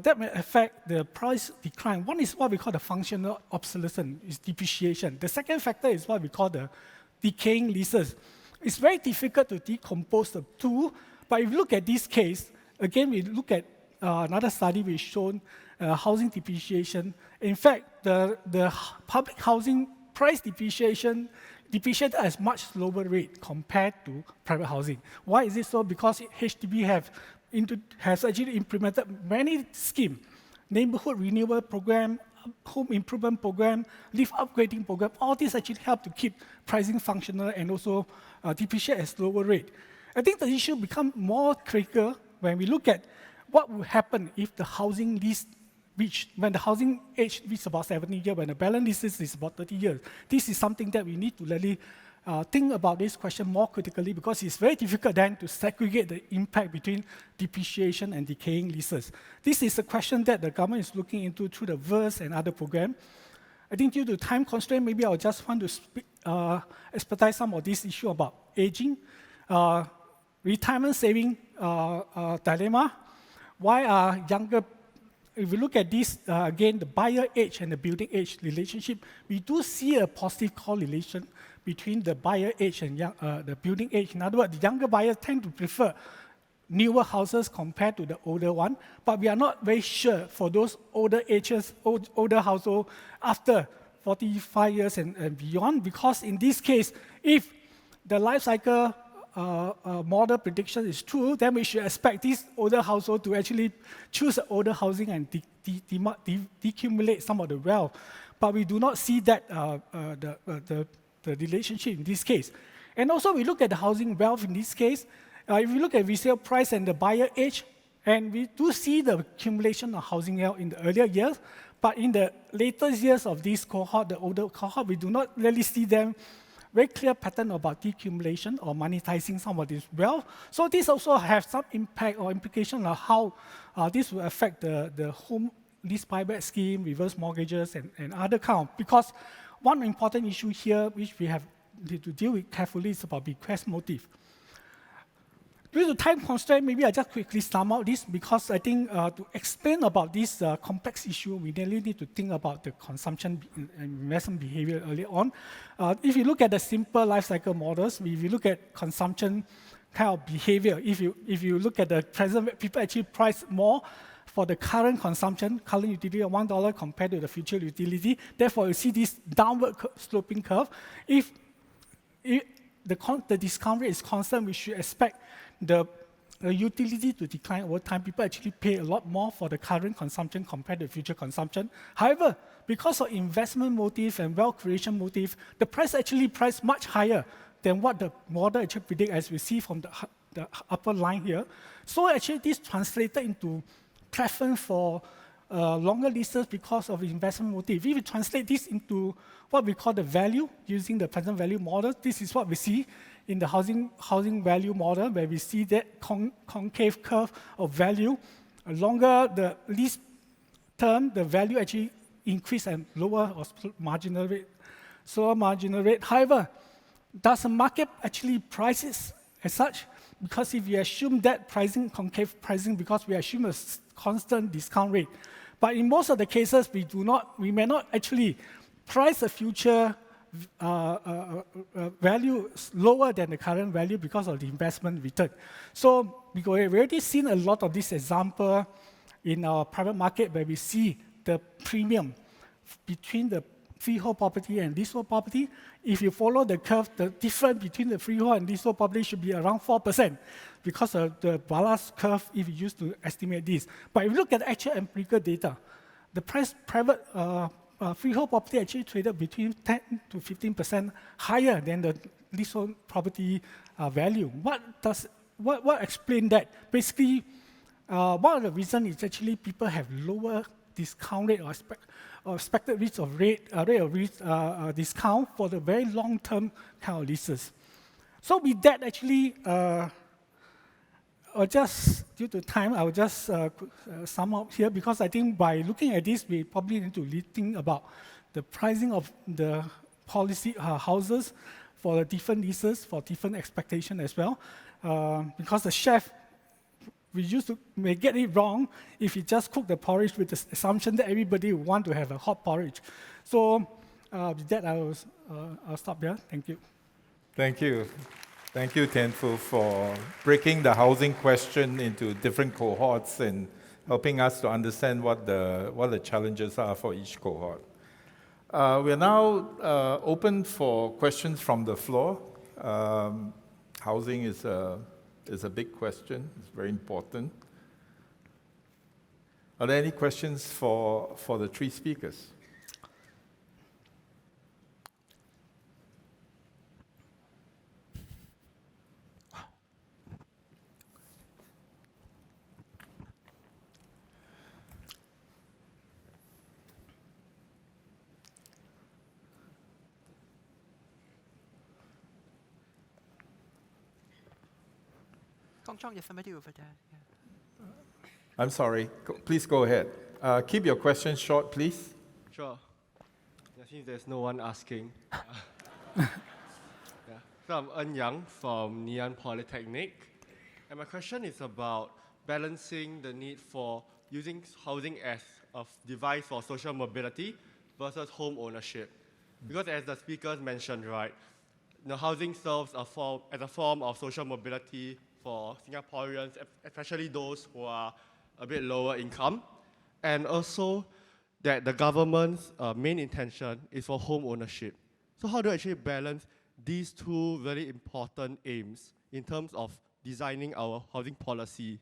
that may affect the price decline. One is what we call the functional obsolescence, is depreciation. The second factor is what we call the decaying leases. It's very difficult to decompose the two, but if you look at this case, again, we look at another study which shown housing depreciation. In fact, the public housing price depreciation depreciated at a much slower rate compared to private housing. Why is it so? Because HDB has actually implemented many schemes, neighborhood renewal program, home improvement program, lift upgrading program. All these actually help to keep pricing functional and also depreciate at a slower rate. I think the issue becomes more critical when we look at what will happen if the housing lease when the housing age reaches about 70 years, when the balance leases is about 30 years. This is something that we need to really think about this question more critically because it's very difficult then to segregate the impact between depreciation and decaying leases. This is a question that the government is looking into through the VERS and other programs. I think due to time constraint, maybe I'll just want to expertise some of this issue about aging, retirement saving dilemma. Why are younger, if we look at this, again, the buyer age and the building age relationship, we do see a positive correlation between the buyer age and the building age. In other words, the younger buyers tend to prefer newer houses compared to the older one, but we are not very sure for those older ages, older households after 45 years and beyond, because in this case, if the life cycle model prediction is true, then we should expect this older household to actually choose older housing and decumulate some of the wealth. But we do not see that the relationship in this case. And also, we look at the housing wealth in this case. If we look at resale price and the buyer age, and we do see the accumulation of housing wealth in the earlier years, but in the later years of this cohort, the older cohort, we do not really see them very clear pattern about decumulation or monetizing some of this wealth. So this also has some impact or implication on how this will affect the home lease buyback scheme, reverse mortgages, and other kind. Because one important issue here, which we have to deal with carefully, is about bequest motive. Due to time constraint, maybe I just quickly sum out this, because I think to explain about this complex issue, we really need to think about the consumption and investment behavior early on. If you look at the simple life cycle models, if you look at consumption kind of behavior, if you look at the present, people actually price more for the current consumption, current utility of $1 compared to the future utility. Therefore, you see this downward sloping curve. If the discount rate is constant, we should expect the utility to decline over time. People actually pay a lot more for the current consumption compared to future consumption. However, because of investment motive and wealth creation motive, the price actually priced much higher than what the model actually predict, as we see from the upper line here. So actually, this translated into preference for longer leases because of investment motive. If we translate this into what we call the value, using the present value model, this is what we see in the housing value model, where we see that concave curve of value. Longer the lease term, the value actually increase and lower or marginal rate, slower marginal rate. However, does the market actually price it as such? because if you assume that pricing, concave pricing, because we assume a constant discount rate. But in most of the cases, we may not actually price the future value lower than the current value because of the investment return. So we've already seen a lot of this example in our private market where we see the premium between the freehold property and leasehold property. If you follow the curve, the difference between the freehold and leasehold property should be around 4% because of the ballast curve if you use to estimate this. But if you look at actual empirical data, the private freehold property actually traded between 10 to 15% higher than the leasehold property value. What explains that? Basically, one of the reasons is actually people have lower discount rate or expected rate of risk discount for the very long-term kind of leases. So with that, actually, just due to time, I will just sum up here because I think by looking at this, we probably need to think about the pricing of the policy houses for the different leases, for different expectation as well. Because the chef, may get it wrong if he just cook the porridge with the assumption that everybody will want to have a hot porridge. So with that, I'll stop here. Thank you. Thank you. Thank you, Tien, for breaking the housing question into different cohorts and helping us to understand what the challenges are for each cohort. We are now open for questions from the floor. Housing is a big question. It's very important. Are there any questions for the three speakers? Chong, there's somebody over there. Yeah. I'm sorry. Please go ahead. Keep your questions short, please. Sure. Since there's no one asking. Yeah. So I'm Eun Yang from Ngee Ann Polytechnic. And my question is about balancing the need for using housing as a device for social mobility versus home ownership. Because as the speakers mentioned, right, housing serves as a form of social mobility for Singaporeans, especially those who are a bit lower income, and also that the government's main intention is for home ownership. So how do you actually balance these two very important aims in terms of designing our housing policy?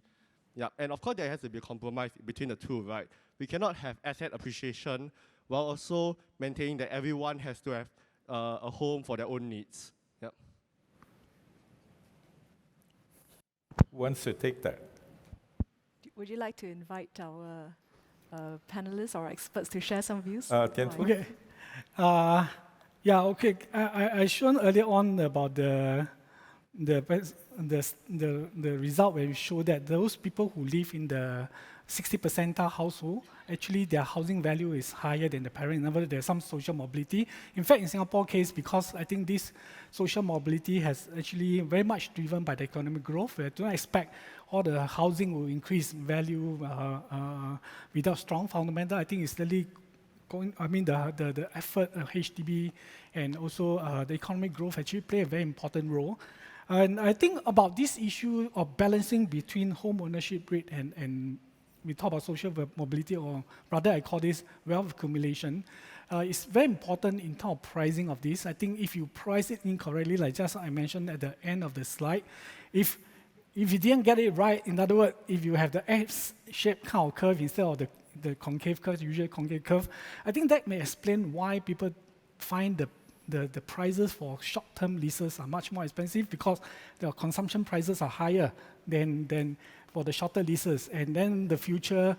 Yeah, and of course there has to be a compromise between the two, right? We cannot have asset appreciation while also maintaining that everyone has to have a home for their own needs. Who wants to take that? Would you like to invite our panelists or experts to share some views? Tien. Okay. Okay. I shown earlier on about the result where we show that those people who live in the 60 percentile household, actually their housing value is higher than the parent. In other words, there's some social mobility. In fact, in Singapore case, because I think this social mobility has actually very much driven by the economic growth, we don't expect all the housing will increase value without strong fundamental. I think it's really the effort of HDB and also the economic growth actually play a very important role. And I think about this issue of balancing between home ownership rate and we talk about social mobility, or rather I call this wealth accumulation. It's very important in terms of pricing of this. I think if you price it incorrectly, like just I mentioned at the end of the slide, if you didn't get it right, in other words, if you have the S-shaped kind of curve instead of the concave curve, usual concave curve, I think that may explain why people find the prices for short-term leases are much more expensive because the consumption prices are higher than for the shorter leases, and then the future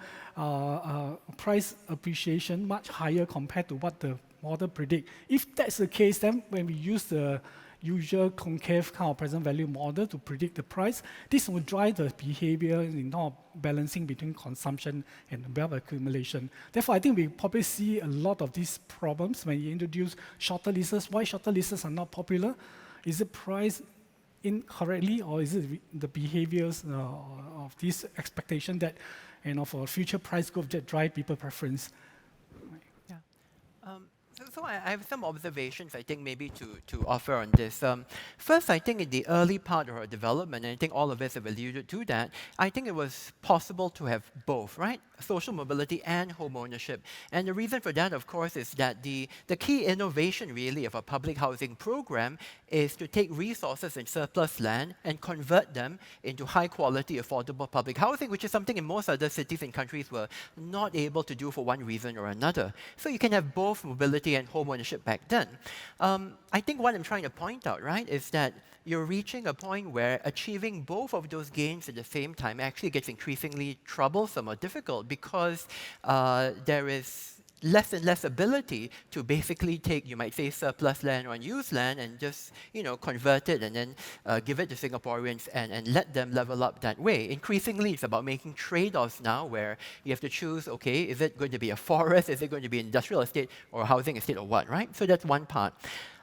price appreciation much higher compared to what the model predict. If that's the case, then when we use the usual concave kind of present value model to predict the price, this will drive the behavior in terms of balancing between consumption and wealth accumulation. Therefore, I think we probably see a lot of these problems when you introduce shorter leases. Why shorter leases are not popular? Is it price incorrectly, or is it the behaviors of this expectation that, for future price growth that drive people preference? Yeah. So I have some observations, I think, maybe to offer on this. First, I think in the early part of our development, and I think all of us have alluded to that, I think it was possible to have both, right? Social mobility and home ownership. And the reason for that, of course, is that the key innovation, really, of a public housing program is to take resources in surplus land and convert them into high-quality, affordable public housing, which is something in most other cities and countries were not able to do for one reason or another. So you can have both mobility and home ownership back then. I think what I'm trying to point out, right, is that you're reaching a point where achieving both of those gains at the same time actually gets increasingly troublesome or difficult because there is less and less ability to basically take, you might say, surplus land or unused land and just, convert it and then give it to Singaporeans and let them level up that way. Increasingly, it's about making trade-offs now where you have to choose, okay, is it going to be a forest, is it going to be an industrial estate or a housing estate or what, right? So that's one part.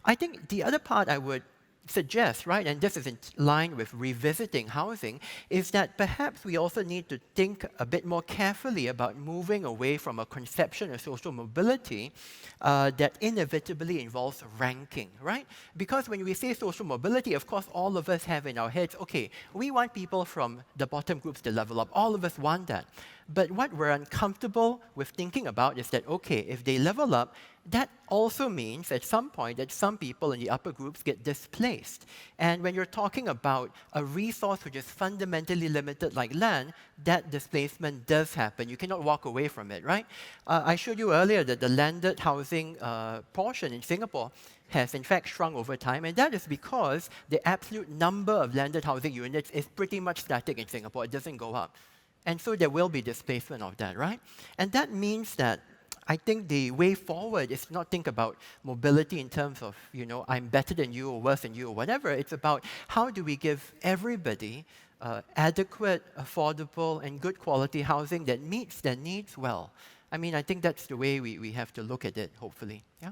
I think the other part I would suggest, right, and this is in line with revisiting housing, is that perhaps we also need to think a bit more carefully about moving away from a conception of social mobility that inevitably involves ranking, right? Because when we say social mobility, of course, all of us have in our heads, okay, we want people from the bottom groups to level up. All of us want that. But what we're uncomfortable with thinking about is that, okay, if they level up, that also means at some point that some people in the upper groups get displaced. And when you're talking about a resource which is fundamentally limited like land, that displacement does happen. You cannot walk away from it, right? I showed you earlier that the landed housing portion in Singapore has in fact shrunk over time, and that is because the absolute number of landed housing units is pretty much static in Singapore. It doesn't go up. And so there will be displacement of that, right? And that means that I think the way forward is not think about mobility in terms of, I'm better than you or worse than you or whatever. It's about how do we give everybody adequate, affordable, and good quality housing that meets their needs well. I mean, I think that's the way we have to look at it, hopefully. Yeah?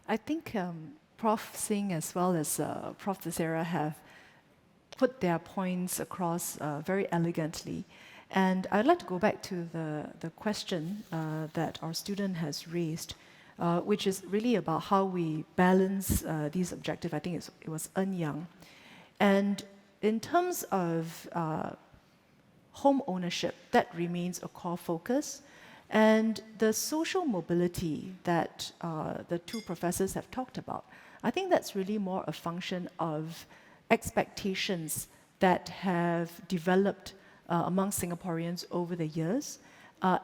I think Prof. Singh as well as Prof. Theseira have put their points across very elegantly. And I'd like to go back to the question that our student has raised, which is really about how we balance these objectives. I think it was Yang. And in terms of home ownership, that remains a core focus. And the social mobility that the two professors have talked about, I think that's really more a function of expectations that have developed among Singaporeans over the years.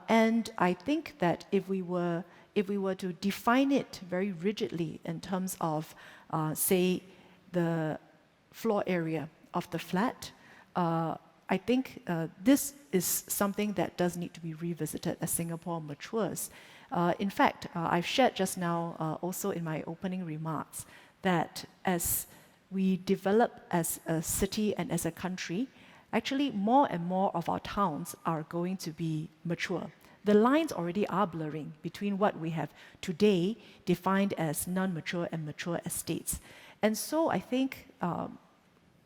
And I think that if we were to define it very rigidly in terms of, say, the floor area of the flat, I think this is something that does need to be revisited as Singapore matures. In fact, I've shared just now, also in my opening remarks, that as we develop as a city and as a country, actually more and more of our towns are going to be mature. The lines already are blurring between what we have today defined as non-mature and mature estates. And so I think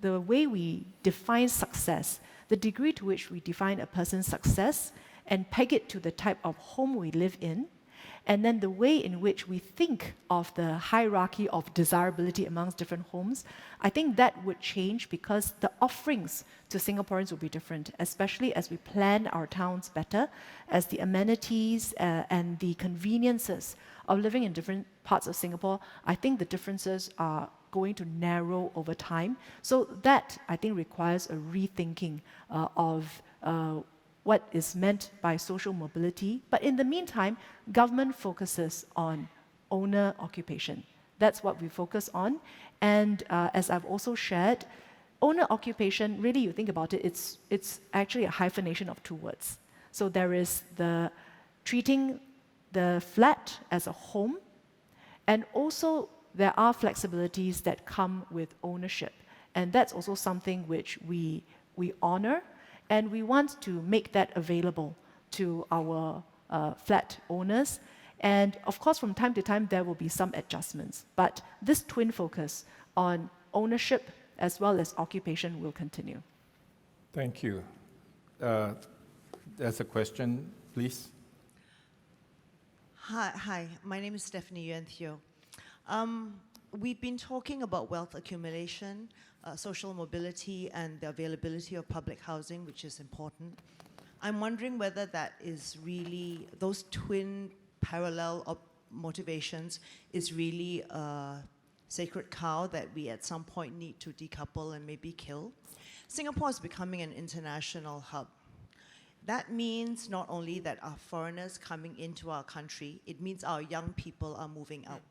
the way we define success, the degree to which we define a person's success and peg it to the type of home we live in, and then the way in which we think of the hierarchy of desirability amongst different homes, I think that would change because the offerings to Singaporeans will be different, especially as we plan our towns better, as the amenities and the conveniences of living in different parts of Singapore, I think the differences are going to narrow over time. So that, I think, requires a rethinking of what is meant by social mobility. But in the meantime, government focuses on owner occupation. That's what we focus on. And as I've also shared, owner occupation, really you think about it, it's actually a hyphenation of two words. So there is the treating the flat as a home, and also there are flexibilities that come with ownership. And that's also something which we honor. And we want to make that available to our flat owners. And of course, from time to time, there will be some adjustments. But this twin focus on ownership as well as occupation will continue. Thank you. There's a question, please. Hi. My name is Stephanie Yuan Theo. We've been talking about wealth accumulation, social mobility, and the availability of public housing, which is important. I'm wondering whether that is really, those twin parallel motivations is really a sacred cow that we at some point need to decouple and maybe kill. Singapore is becoming an international hub. That means not only that our foreigners coming into our country, it means our young people are moving out.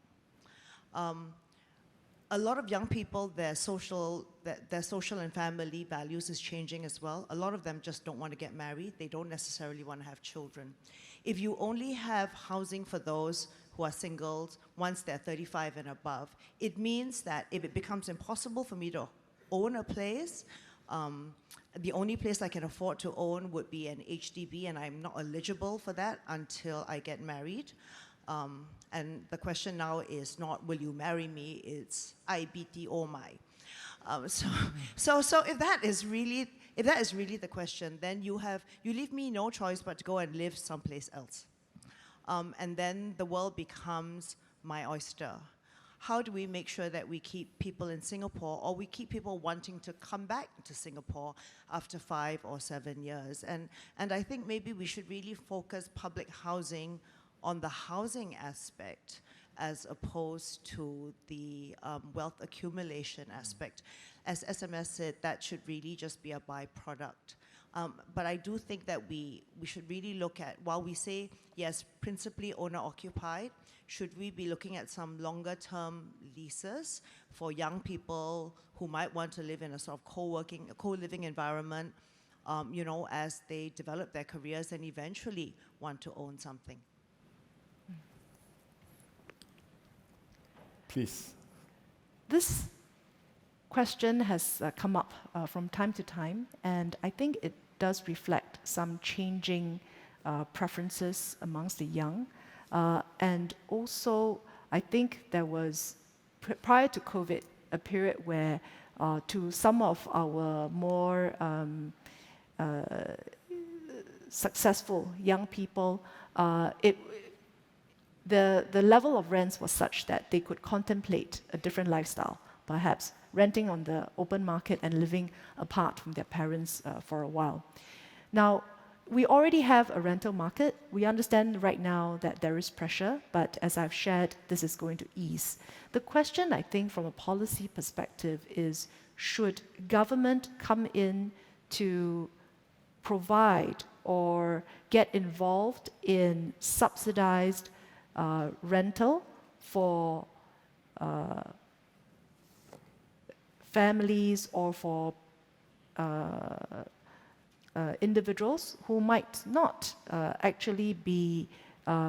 A lot of young people, their social and family values is changing as well. A lot of them just don't want to get married. They don't necessarily want to have children. If you only have housing for those who are singles once they're 35 and above, it means that if it becomes impossible for me to own a place, the only place I can afford to own would be an HDB, and I'm not eligible for that until I get married. And the question now is not, will you marry me? It's, I BT oh my. So if that is really the question, then you leave me no choice but to go and live someplace else. And then the world becomes my oyster. How do we make sure that we keep people in Singapore, or we keep people wanting to come back to Singapore after 5 or 7 years? And I think maybe we should really focus public housing on the housing aspect as opposed to the wealth accumulation aspect. As SMS said, that should really just be a byproduct. But I do think that we should really look at, while we say, yes, principally owner-occupied, should we be looking at some longer-term leases for young people who might want to live in a sort of co-living environment, as they develop their careers and eventually want to own something? Please. This question has come up from time to time, and I think it does reflect some changing preferences amongst the young. And also, I think there was, prior to COVID, a period where to some of our more successful young people, the level of rents was such that they could contemplate a different lifestyle, perhaps renting on the open market and living apart from their parents for a while. Now, we already have a rental market. We understand right now that there is pressure, but as I've shared, this is going to ease. The question, I think, from a policy perspective is, should government come in to provide or get involved in subsidized rental for families or for individuals who might not actually be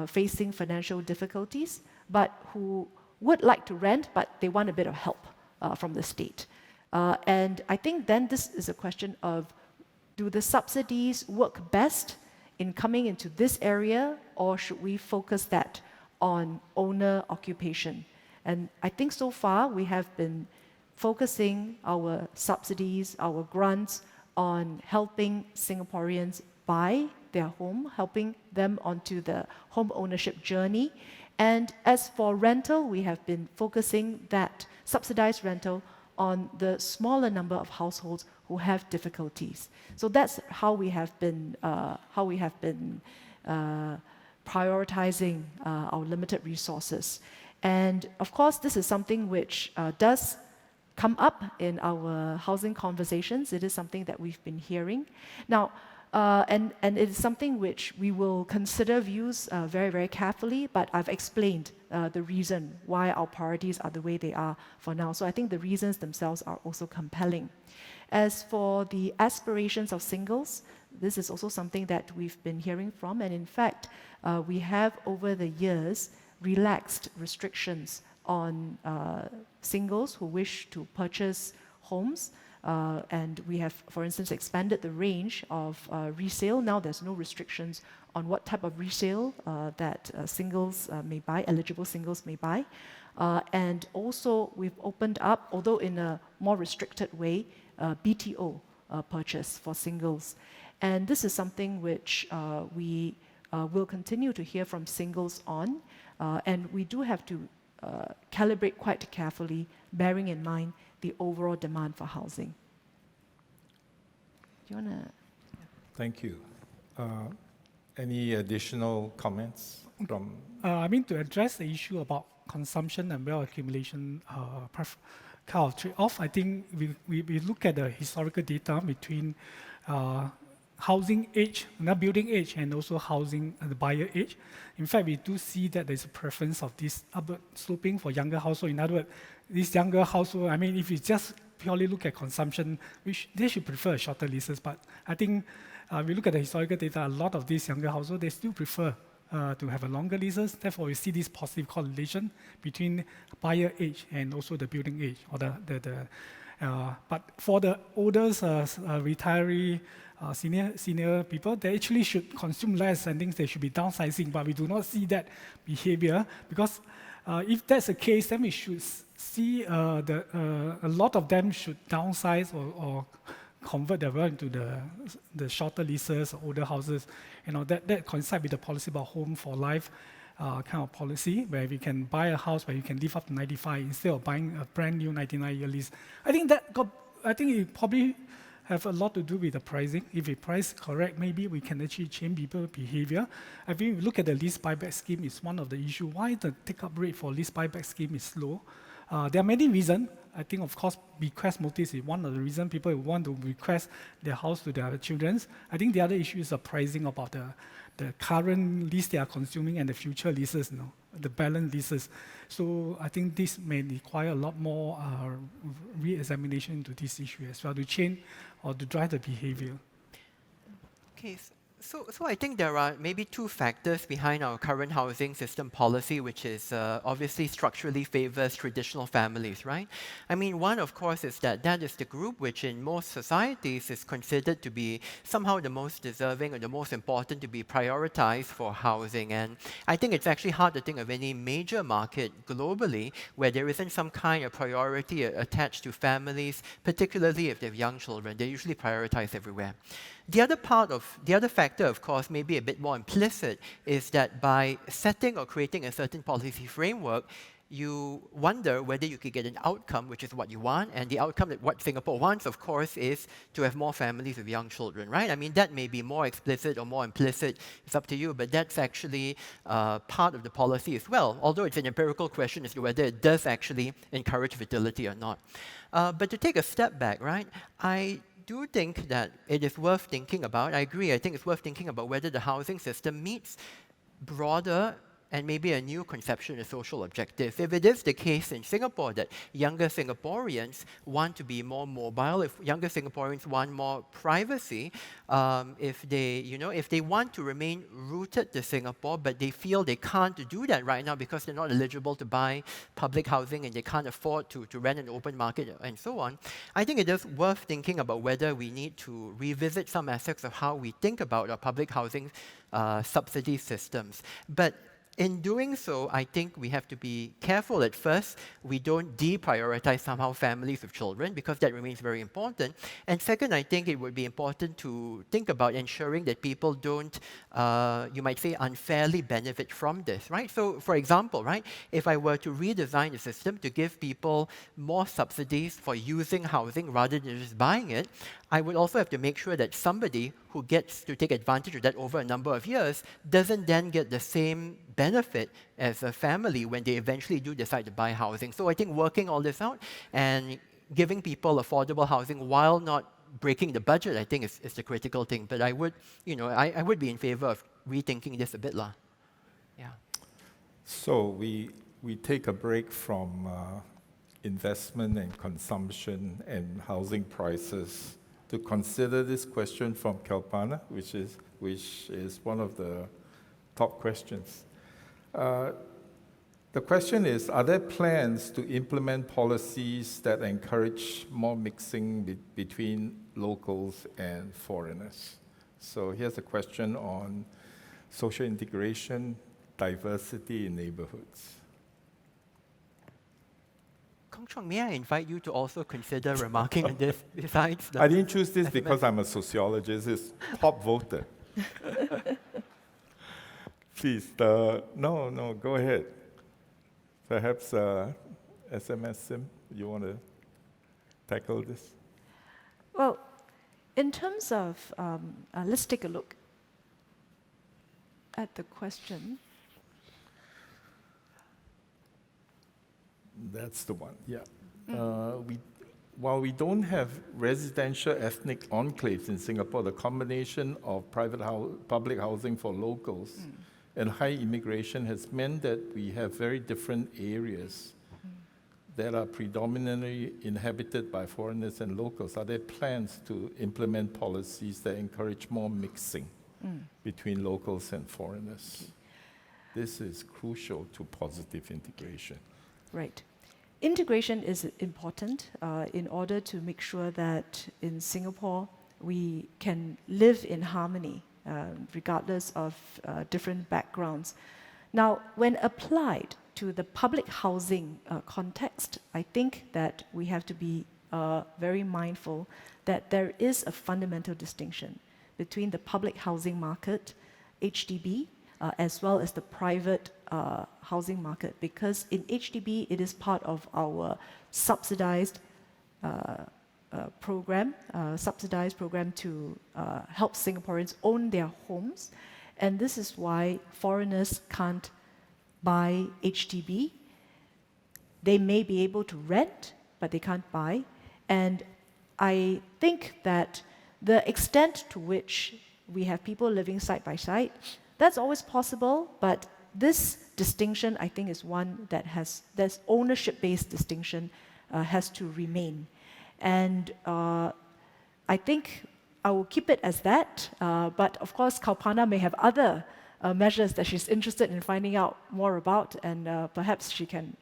facing financial difficulties, but who would like to rent, but they want a bit of help from the state. And I think then this is a question of, do the subsidies work best in coming into this area, or should we focus that on owner occupation? And I think so far we have been focusing our subsidies, our grants, on helping Singaporeans buy their home, helping them onto the home ownership journey. And as for rental, we have been focusing that subsidized rental on the smaller number of households who have difficulties. So that's how we have been prioritizing our limited resources. And of course, this is something which does come up in our housing conversations. It is something that we've been hearing. Now, and it is something which we will consider views very, very carefully, but I've explained the reason why our priorities are the way they are for now. So I think the reasons themselves are also compelling. As for the aspirations of singles, this is also something that we've been hearing from, and in fact, we have over the years relaxed restrictions on singles who wish to purchase homes. And we have, for instance, expanded the range of resale. Now there's no restrictions on what type of resale that singles may buy, eligible singles may buy. And also we've opened up, although in a more restricted way, BTO purchase for singles. And this is something which we will continue to hear from singles on. And we do have to calibrate quite carefully, bearing in mind the overall demand for housing. Do you want to? Thank you. Any additional comments from? To address the issue about consumption and wealth accumulation kind of trade-off, I think we look at the historical data between housing age, building age, and also housing the buyer age. In fact, we do see that there's a preference of this upward sloping for younger household. In other words, this younger household, if you just purely look at consumption, they should prefer shorter leases. But I think we look at the historical data, a lot of these younger households, they still prefer to have a longer leases. Therefore, we see this positive correlation between buyer age and also the building age. But for the older retiree, senior people, they actually should consume less and think they should be downsizing, but we do not see that behavior, because if that's the case, then we should see a lot of them should downsize or convert their wealth into the shorter leases or older houses. That coincides with the policy about home for life kind of policy, where we can buy a house where you can live up to 95 instead of buying a brand new 99-year lease. I think it probably have a lot to do with the pricing. If we price correct, maybe we can actually change people's behavior. I think if you look at the lease buyback scheme, it's one of the issues. Why the take-up rate for lease buyback scheme is low? There are many reasons. I think, of course, bequest motives is one of the reasons people want to bequest their house to their children. I think the other issue is the pricing about the current lease they are consuming and the future leases, the balance leases. So I think this may require a lot more re-examination into this issue as well to change or to drive the behavior. Okay, so I think there are maybe two factors behind our current housing system policy, which is obviously structurally favors traditional families, right? One, of course, is that is the group which in most societies is considered to be somehow the most deserving or the most important to be prioritized for housing. And I think it's actually hard to think of any major market globally where there isn't some kind of priority attached to families, particularly if they have young children. They're usually prioritized everywhere. The other factor, of course, maybe a bit more implicit, is that by setting or creating a certain policy framework, you wonder whether you could get an outcome, which is what you want, and the outcome that what Singapore wants, of course, is to have more families with young children, right? That may be more explicit or more implicit, it's up to you, but that's actually part of the policy as well, although it's an empirical question as to whether it does actually encourage fertility or not. But to take a step back, right, I do think that it is worth thinking about. I agree, I think it's worth thinking about whether the housing system meets broader and maybe a new conception of social objectives. If it is the case in Singapore that younger Singaporeans want to be more mobile, if younger Singaporeans want more privacy, if they want to remain rooted to Singapore, but they feel they can't do that right now because they're not eligible to buy public housing and they can't afford to rent an open market and so on, I think it is worth thinking about whether we need to revisit some aspects of how we think about our public housing subsidy systems. But in doing so, I think we have to be careful at first. We don't deprioritize somehow families with children because that remains very important. And second, I think it would be important to think about ensuring that people don't, you might say, unfairly benefit from this, right? So, for example, right, if I were to redesign the system to give people more subsidies for using housing rather than just buying it, I would also have to make sure that somebody who gets to take advantage of that over a number of years doesn't then get the same benefit as a family when they eventually do decide to buy housing. So I think working all this out and giving people affordable housing while not breaking the budget, I think is the critical thing. But I would, I would be in favor of rethinking this a bit, lah. Yeah. So we take a break from investment and consumption and housing prices to consider this question from Kalpana, which is one of the top questions. The The question is, are there plans to implement policies that encourage more mixing between locals and foreigners? So here's a question on social integration, diversity in neighborhoods. Chong, may I invite you to also consider remarking on this besides the... I didn't choose this because I'm a sociologist. It's top voted. Please, no, go ahead. Perhaps SMS Sim, you want to tackle this? Well, in terms of, let's take a look at the question. That's the one, yeah. While we don't have residential ethnic enclaves in Singapore, the combination of public housing for locals and high immigration has meant that we have very different areas that are predominantly inhabited by foreigners and locals. Are there plans to implement policies that encourage more mixing between locals and foreigners? This is crucial to positive integration. Right. Integration is important in order to make sure that in Singapore we can live in harmony regardless of different backgrounds. Now, when applied to the public housing context, I think that we have to be very mindful that there is a fundamental distinction between the public housing market, HDB, as well as the private housing market, because in HDB it is part of our subsidized program to help Singaporeans own their homes, and this is why foreigners can't buy HDB. They may be able to rent, but they can't buy, and I think that the extent to which we have people living side by side, that's always possible, but this distinction, I think, is one that this ownership-based distinction has to remain. And I think I will keep it as that, but of course, Kalpana may have other measures that she's interested in finding out more about, and perhaps she can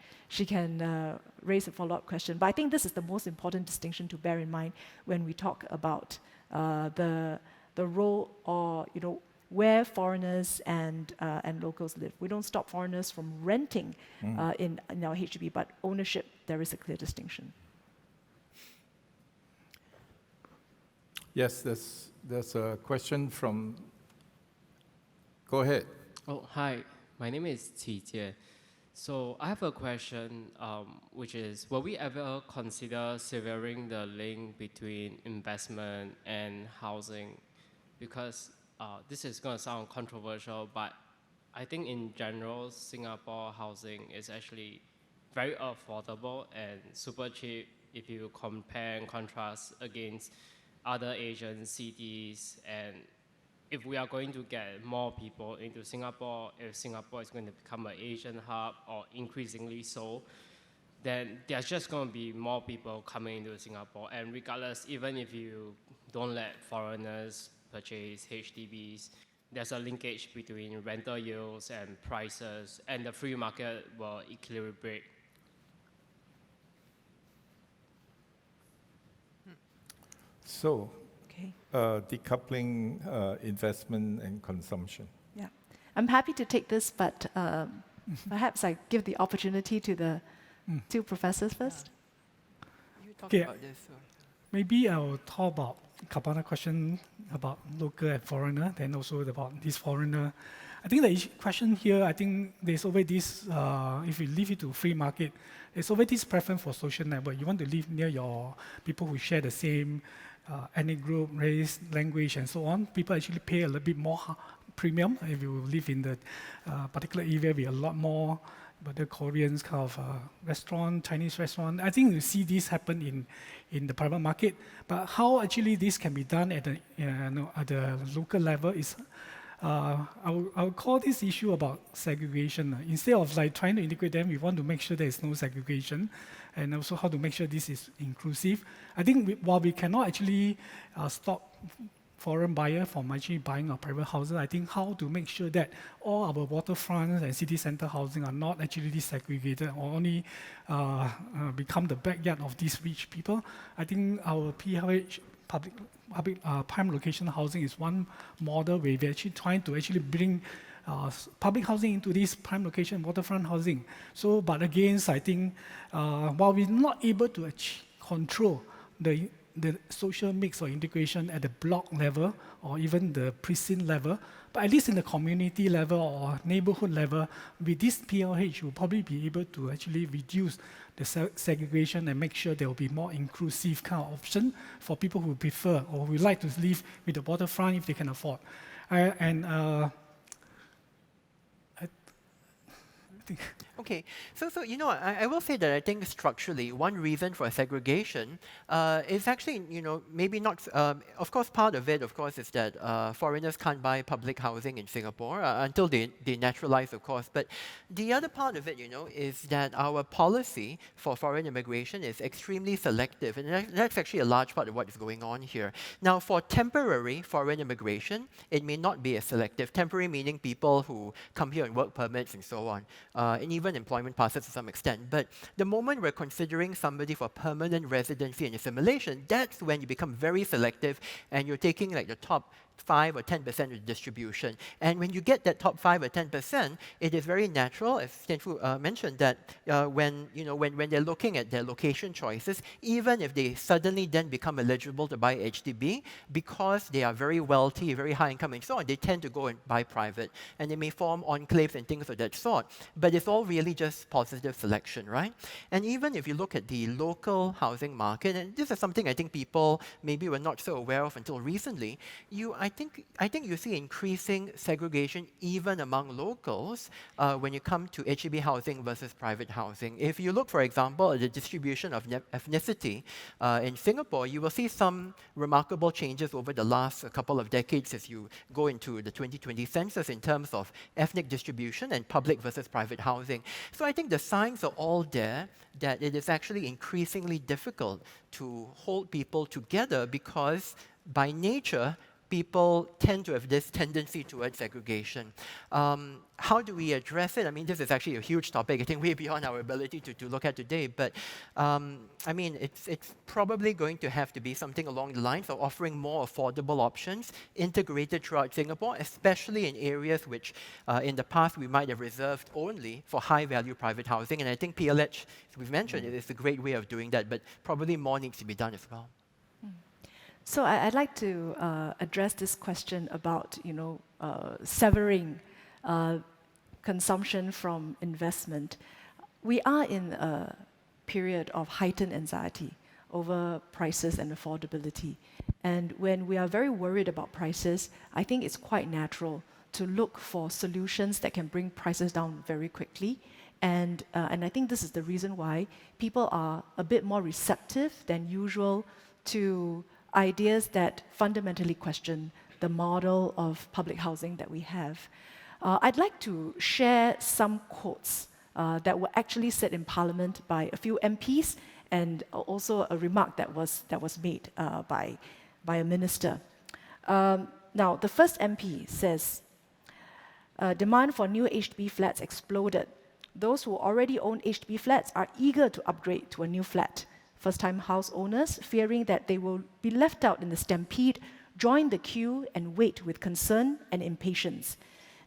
raise a follow-up question. But I think this is the most important distinction to bear in mind when we talk about the role, or where foreigners and locals live. We don't stop foreigners from renting in our HDB, but ownership, there is a clear distinction. Yes, there's a question from... Go ahead. Oh, hi. My name is Tien. So I have a question, which is, will we ever consider severing the link between investment and housing? Because this is going to sound controversial, but I think in general, Singapore housing is actually very affordable and super cheap if you compare and contrast against other Asian cities. And if we are going to get more people into Singapore, if Singapore is going to become an Asian hub or increasingly so, then there's just going to be more people coming into Singapore. And regardless, even if you don't let foreigners purchase HDBs, there's a linkage between rental yields and prices, and the free market will equilibrate. So, decoupling investment and consumption. Yeah, I'm happy to take this, but perhaps I give the opportunity to the two professors first. You talk Okay. about this. Maybe I'll talk about Kapana question about local and foreigner, then also about this foreigner. I think the question here, I think there's always this, if you leave it to free market, there's always this preference for social network. You want to live near your people who share the same ethnic group, race, language, and so on. People actually pay a little bit more premium if you live in the particular area with a lot more, but the Koreans kind of restaurant, Chinese restaurant. I think you see this happen in the private market. But how actually this can be done at the local level is, I would call this issue about segregation. Instead of trying to integrate them, we want to make sure there is no segregation, and also how to make sure this is inclusive. I think while we cannot actually stop foreign buyer from actually buying our private houses. I think how to make sure that all our waterfronts and city center housing are not actually desegregated or only become the backyard of these rich people. I think our PLH, public prime location housing, is one model where we're actually trying to actually bring public housing into this prime location waterfront housing. So, but again, I think while we're not able to control the social mix or integration at the block level or even the precinct level, but at least in the community level or neighborhood level, with this PLH, we'll probably be able to actually reduce the segregation and make sure there will be more inclusive kind of option for people who prefer or who like to live with the waterfront if they can afford. I think. Okay, so I will say that I think structurally, one reason for segregation is actually, maybe not, of course, part of it, of course, is that foreigners can't buy public housing in Singapore until they naturalize, of course. But the other part of it, is that our policy for foreign immigration is extremely selective, and that's actually a large part of what is going on here. Now, for temporary foreign immigration, it may not be as selective. Temporary meaning people who come here on work permits and so on, and even employment passes to some extent. But the moment we're considering somebody for permanent residency and assimilation, that's when you become very selective and you're taking like the top 5 or 10% of the distribution. And when you get that top 5 or 10%, it is very natural, as Tien mentioned, that when they're looking at their location choices, even if they suddenly then become eligible to buy HDB, because they are very wealthy, very high income and so on, they tend to go and buy private. And they may form enclaves and things of that sort. But it's all really just positive selection, right? And even if you look at the local housing market, and this is something I think people maybe were not so aware of until recently, I think you see increasing segregation even among locals when you come to HDB housing versus private housing. If you look, for example, at the distribution of ethnicity in Singapore, you will see some remarkable changes over the last couple of decades as you go into the 2020 census in terms of ethnic distribution and public versus private housing. So I think the signs are all there that it is actually increasingly difficult to hold people together because by nature, people tend to have this tendency towards segregation. How do we address it? I mean, this is actually a huge topic, I think way beyond our ability to look at today, but I mean, it's probably going to have to be something along the lines of offering more affordable options integrated throughout Singapore, especially in areas which in the past we might have reserved only for high-value private housing, and I think PLH, as we've mentioned, is a great way of doing that, but probably more needs to be done as well. So I'd like to address this question about, severing consumption from investment. We are in a period of heightened anxiety over prices and affordability. And when we are very worried about prices, I think it's quite natural to look for solutions that can bring prices down very quickly. And I think this is the reason why people are a bit more receptive than usual to ideas that fundamentally question the model of public housing that we have. I'd like to share some quotes that were actually said in Parliament by a few MPs and also a remark that was made by a minister. Now, the first MP says, demand for new HDB flats exploded. Those who already own HDB flats are eager to upgrade to a new flat. First-time house owners, fearing that they will be left out in the stampede, join the queue and wait with concern and impatience.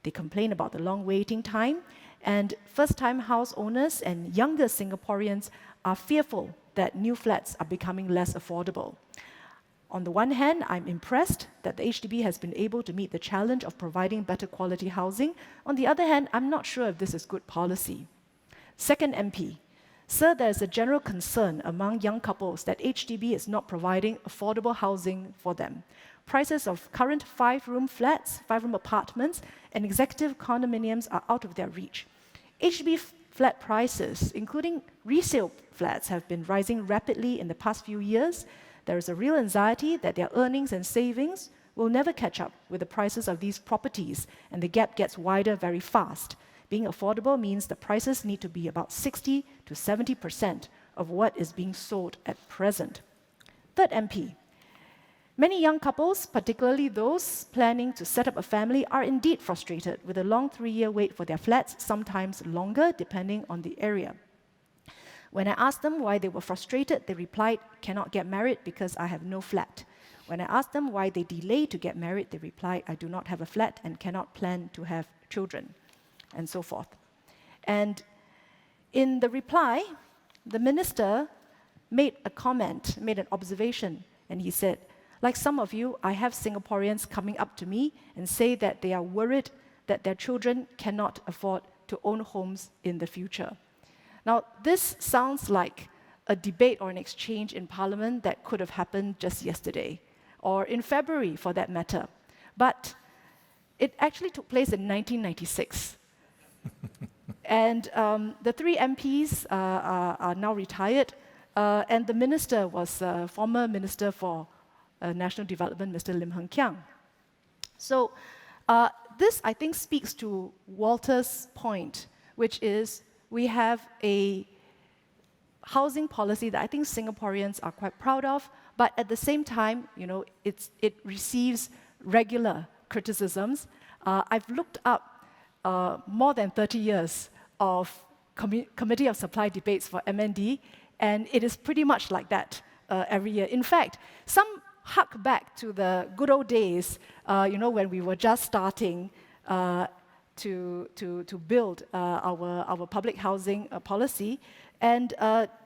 They complain about the long waiting time, and first-time house owners and younger Singaporeans are fearful that new flats are becoming less affordable. On the one hand, I'm impressed that the HDB has been able to meet the challenge of providing better quality housing. On the other hand, I'm not sure if this is good policy. Second MP, sir, there is a general concern among young couples that HDB is not providing affordable housing for them. Prices of current 5-room flats, 5-room apartments, and executive condominiums are out of their reach. HDB flat prices, including resale flats, have been rising rapidly in the past few years. There is a real anxiety that their earnings and savings will never catch up with the prices of these properties, and the gap gets wider very fast. Being affordable means the prices need to be about 60 to 70% of what is being sold at present. Third MP, Many young couples, particularly those planning to set up a family, are indeed frustrated with a long 3-year wait for their flats, sometimes longer depending on the area. When I asked them why they were frustrated, they replied, "Cannot get married because I have no flat." When I asked them why they delay to get married, they replied, "I do not have a flat and cannot plan to have children," and so forth. And in the reply, the minister made a comment, made an observation, and he said, "Like some of you, I have Singaporeans coming up to me and say that they are worried that their children cannot afford to own homes in the future." Now, this sounds like a debate or an exchange in Parliament that could have happened just yesterday, or in February for that matter. But it actually took place in 1996. And the 3 MPs are now retired, and the minister was former Minister for National Development, Mr. Lim Hng Kiang. So this, I think, speaks to Walter's point, which is we have a housing policy that I think Singaporeans are quite proud of, but at the same time, it receives regular criticisms. I've looked up more than 30 years of Committee of Supply debates for MND, and it is pretty much like that every year. In fact, some hark back to the good old days, when we were just starting to build our public housing policy. And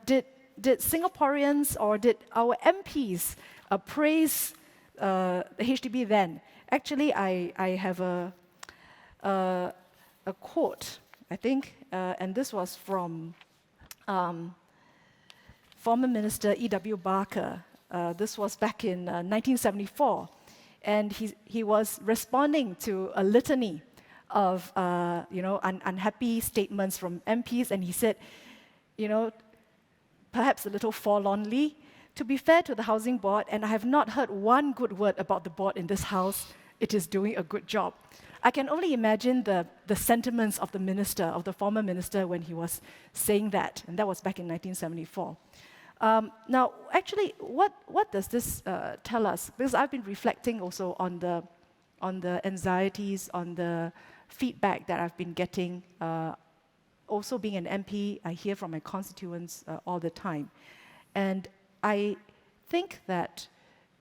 did Singaporeans or did our MPs praise the HDB then? Actually, I have a quote, I think, and this was from former Minister E.W. Barker. This was back in 1974, and he was responding to a litany of unhappy statements from MPs, and he said, perhaps a little forlornly, "To be fair to the Housing Board, and I have not heard one good word about the board in this House, it is doing a good job." I can only imagine the sentiments of the minister, of the former minister, when he was saying that, and that was back in 1974. Now, actually, what does this tell us? Because I've been reflecting also on the anxieties, on the feedback that I've been getting. Also being an MP, I hear from my constituents all the time. And I think that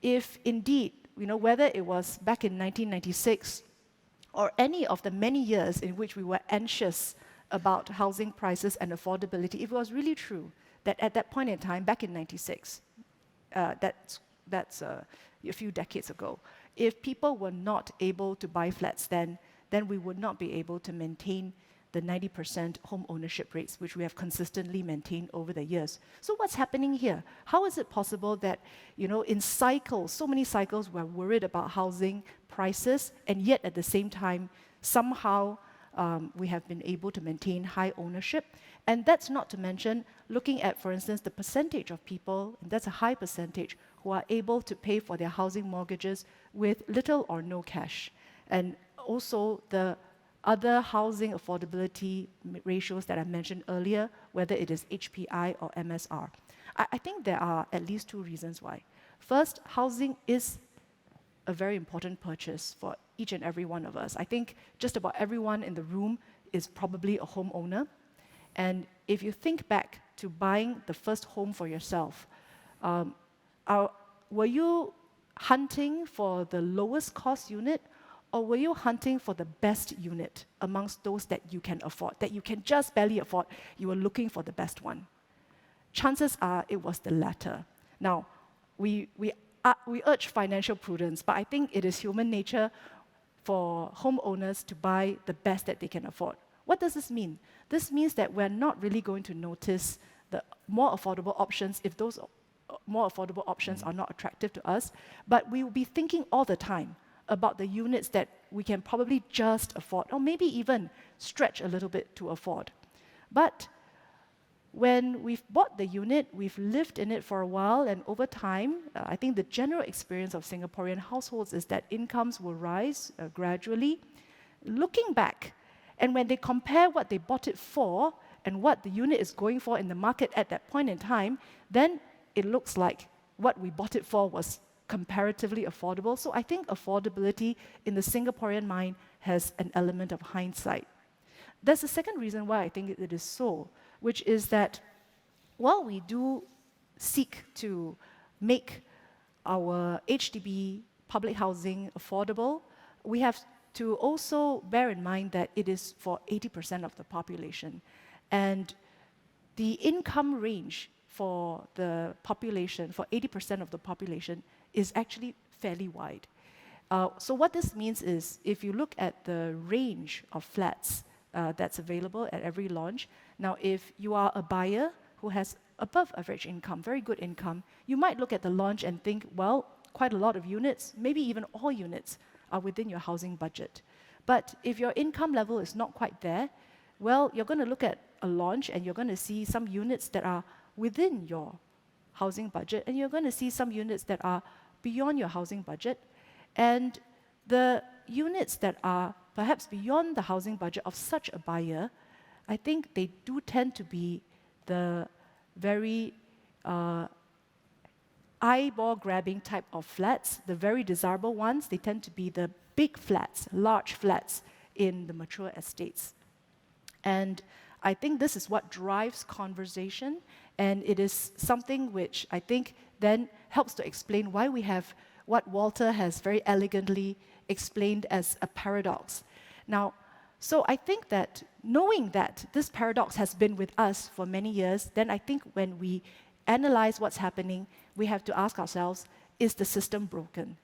if indeed, whether it was back in 1996 or any of the many years in which we were anxious about housing prices and affordability, if it was really true that at that point in time, back in 96, that's a few decades ago, if people were not able to buy flats then we would not be able to maintain the 90% home ownership rates, which we have consistently maintained over the years. So what's happening here? How is it possible that, in cycles, so many cycles, we're worried about housing prices, and yet at the same time, somehow we have been able to maintain high ownership? And that's not to mention looking at, for instance, the percentage of people, and that's a high percentage, who are able to pay for their housing mortgages with little or no cash. And also the other housing affordability ratios that I mentioned earlier, whether it is HPI or MSR. I think there are at least 2 reasons why. First, housing is a very important purchase for each and every one of us. I think just about everyone in the room is probably a homeowner. And if you think back to buying the first home for yourself, were you hunting for the lowest cost unit, or were you hunting for the best unit amongst those that you can afford, that you can just barely afford? You were looking for the best one. Chances are it was the latter. Now, we urge financial prudence, but I think it is human nature for homeowners to buy the best that they can afford. What does this mean? This means that we're not really going to notice the more affordable options if those more affordable options are not attractive to us, but we will be thinking all the time about the units that we can probably just afford, or maybe even stretch a little bit to afford. But when we've bought the unit, we've lived in it for a while, and over time, I think the general experience of Singaporean households is that incomes will rise gradually. Looking back, and when they compare what they bought it for and what the unit is going for in the market at that point in time, then it looks like what we bought it for was comparatively affordable. So I think affordability in the Singaporean mind has an element of hindsight. There's a second reason why I think it is so, which is that while we do seek to make our HDB public housing affordable, we have to also bear in mind that it is for 80% of the population. And the income range for the population, for 80% of the population, is actually fairly wide. So what this means is, if you look at the range of flats that's available at every launch, now if you are a buyer who has above average income, very good income, you might look at the launch and think, well, quite a lot of units, maybe even all units, are within your housing budget. But if your income level is not quite there, well, you're going to look at a launch and you're going to see some units that are within your housing budget, and you're going to see some units that are beyond your housing budget. And the units that are perhaps beyond the housing budget of such a buyer, I think they do tend to be the very eyeball-grabbing type of flats. The very desirable ones, they tend to be the big flats, large flats in the mature estates. And I think this is what drives conversation, and it is something which I think then helps to explain why we have what Walter has very elegantly explained as a paradox. Now, so I think that knowing that this paradox has been with us for many years, then I think when we analyze what's happening, we have to ask ourselves, is the system broken?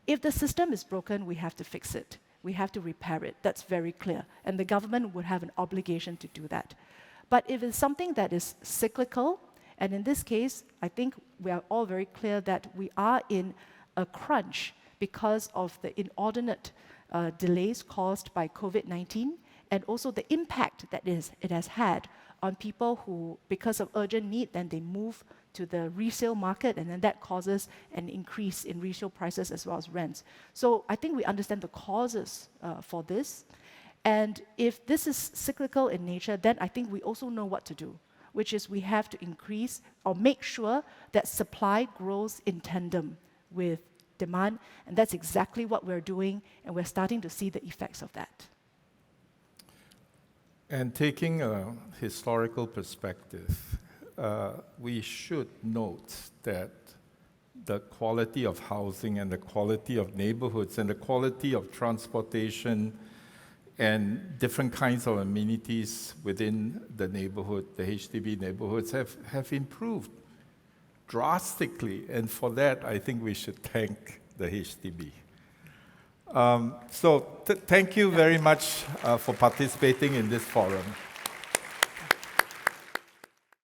If the system is broken, we have to fix it. We have to repair it. That's very clear. And the government would have an obligation to do that. But if it's something that is cyclical, and in this case, I think we are all very clear that we are in a crunch because of the inordinate delays caused by COVID-19, and also the impact that it has had on people who, because of urgent need, then they move to the resale market, and then that causes an increase in resale prices as well as rents. So I think we understand the causes for this. And if this is cyclical in nature, then I think we also know what to do, which is we have to increase or make sure that supply grows in tandem with demand. And that's exactly what we're doing, and we're starting to see the effects of that. And taking a historical perspective, we should note that the quality of housing and the quality of neighborhoods and the quality of transportation and different kinds of amenities within the neighborhood, the HDB neighborhoods, have improved drastically. And for that, I think we should thank the HDB. So thank you very much for participating in this forum.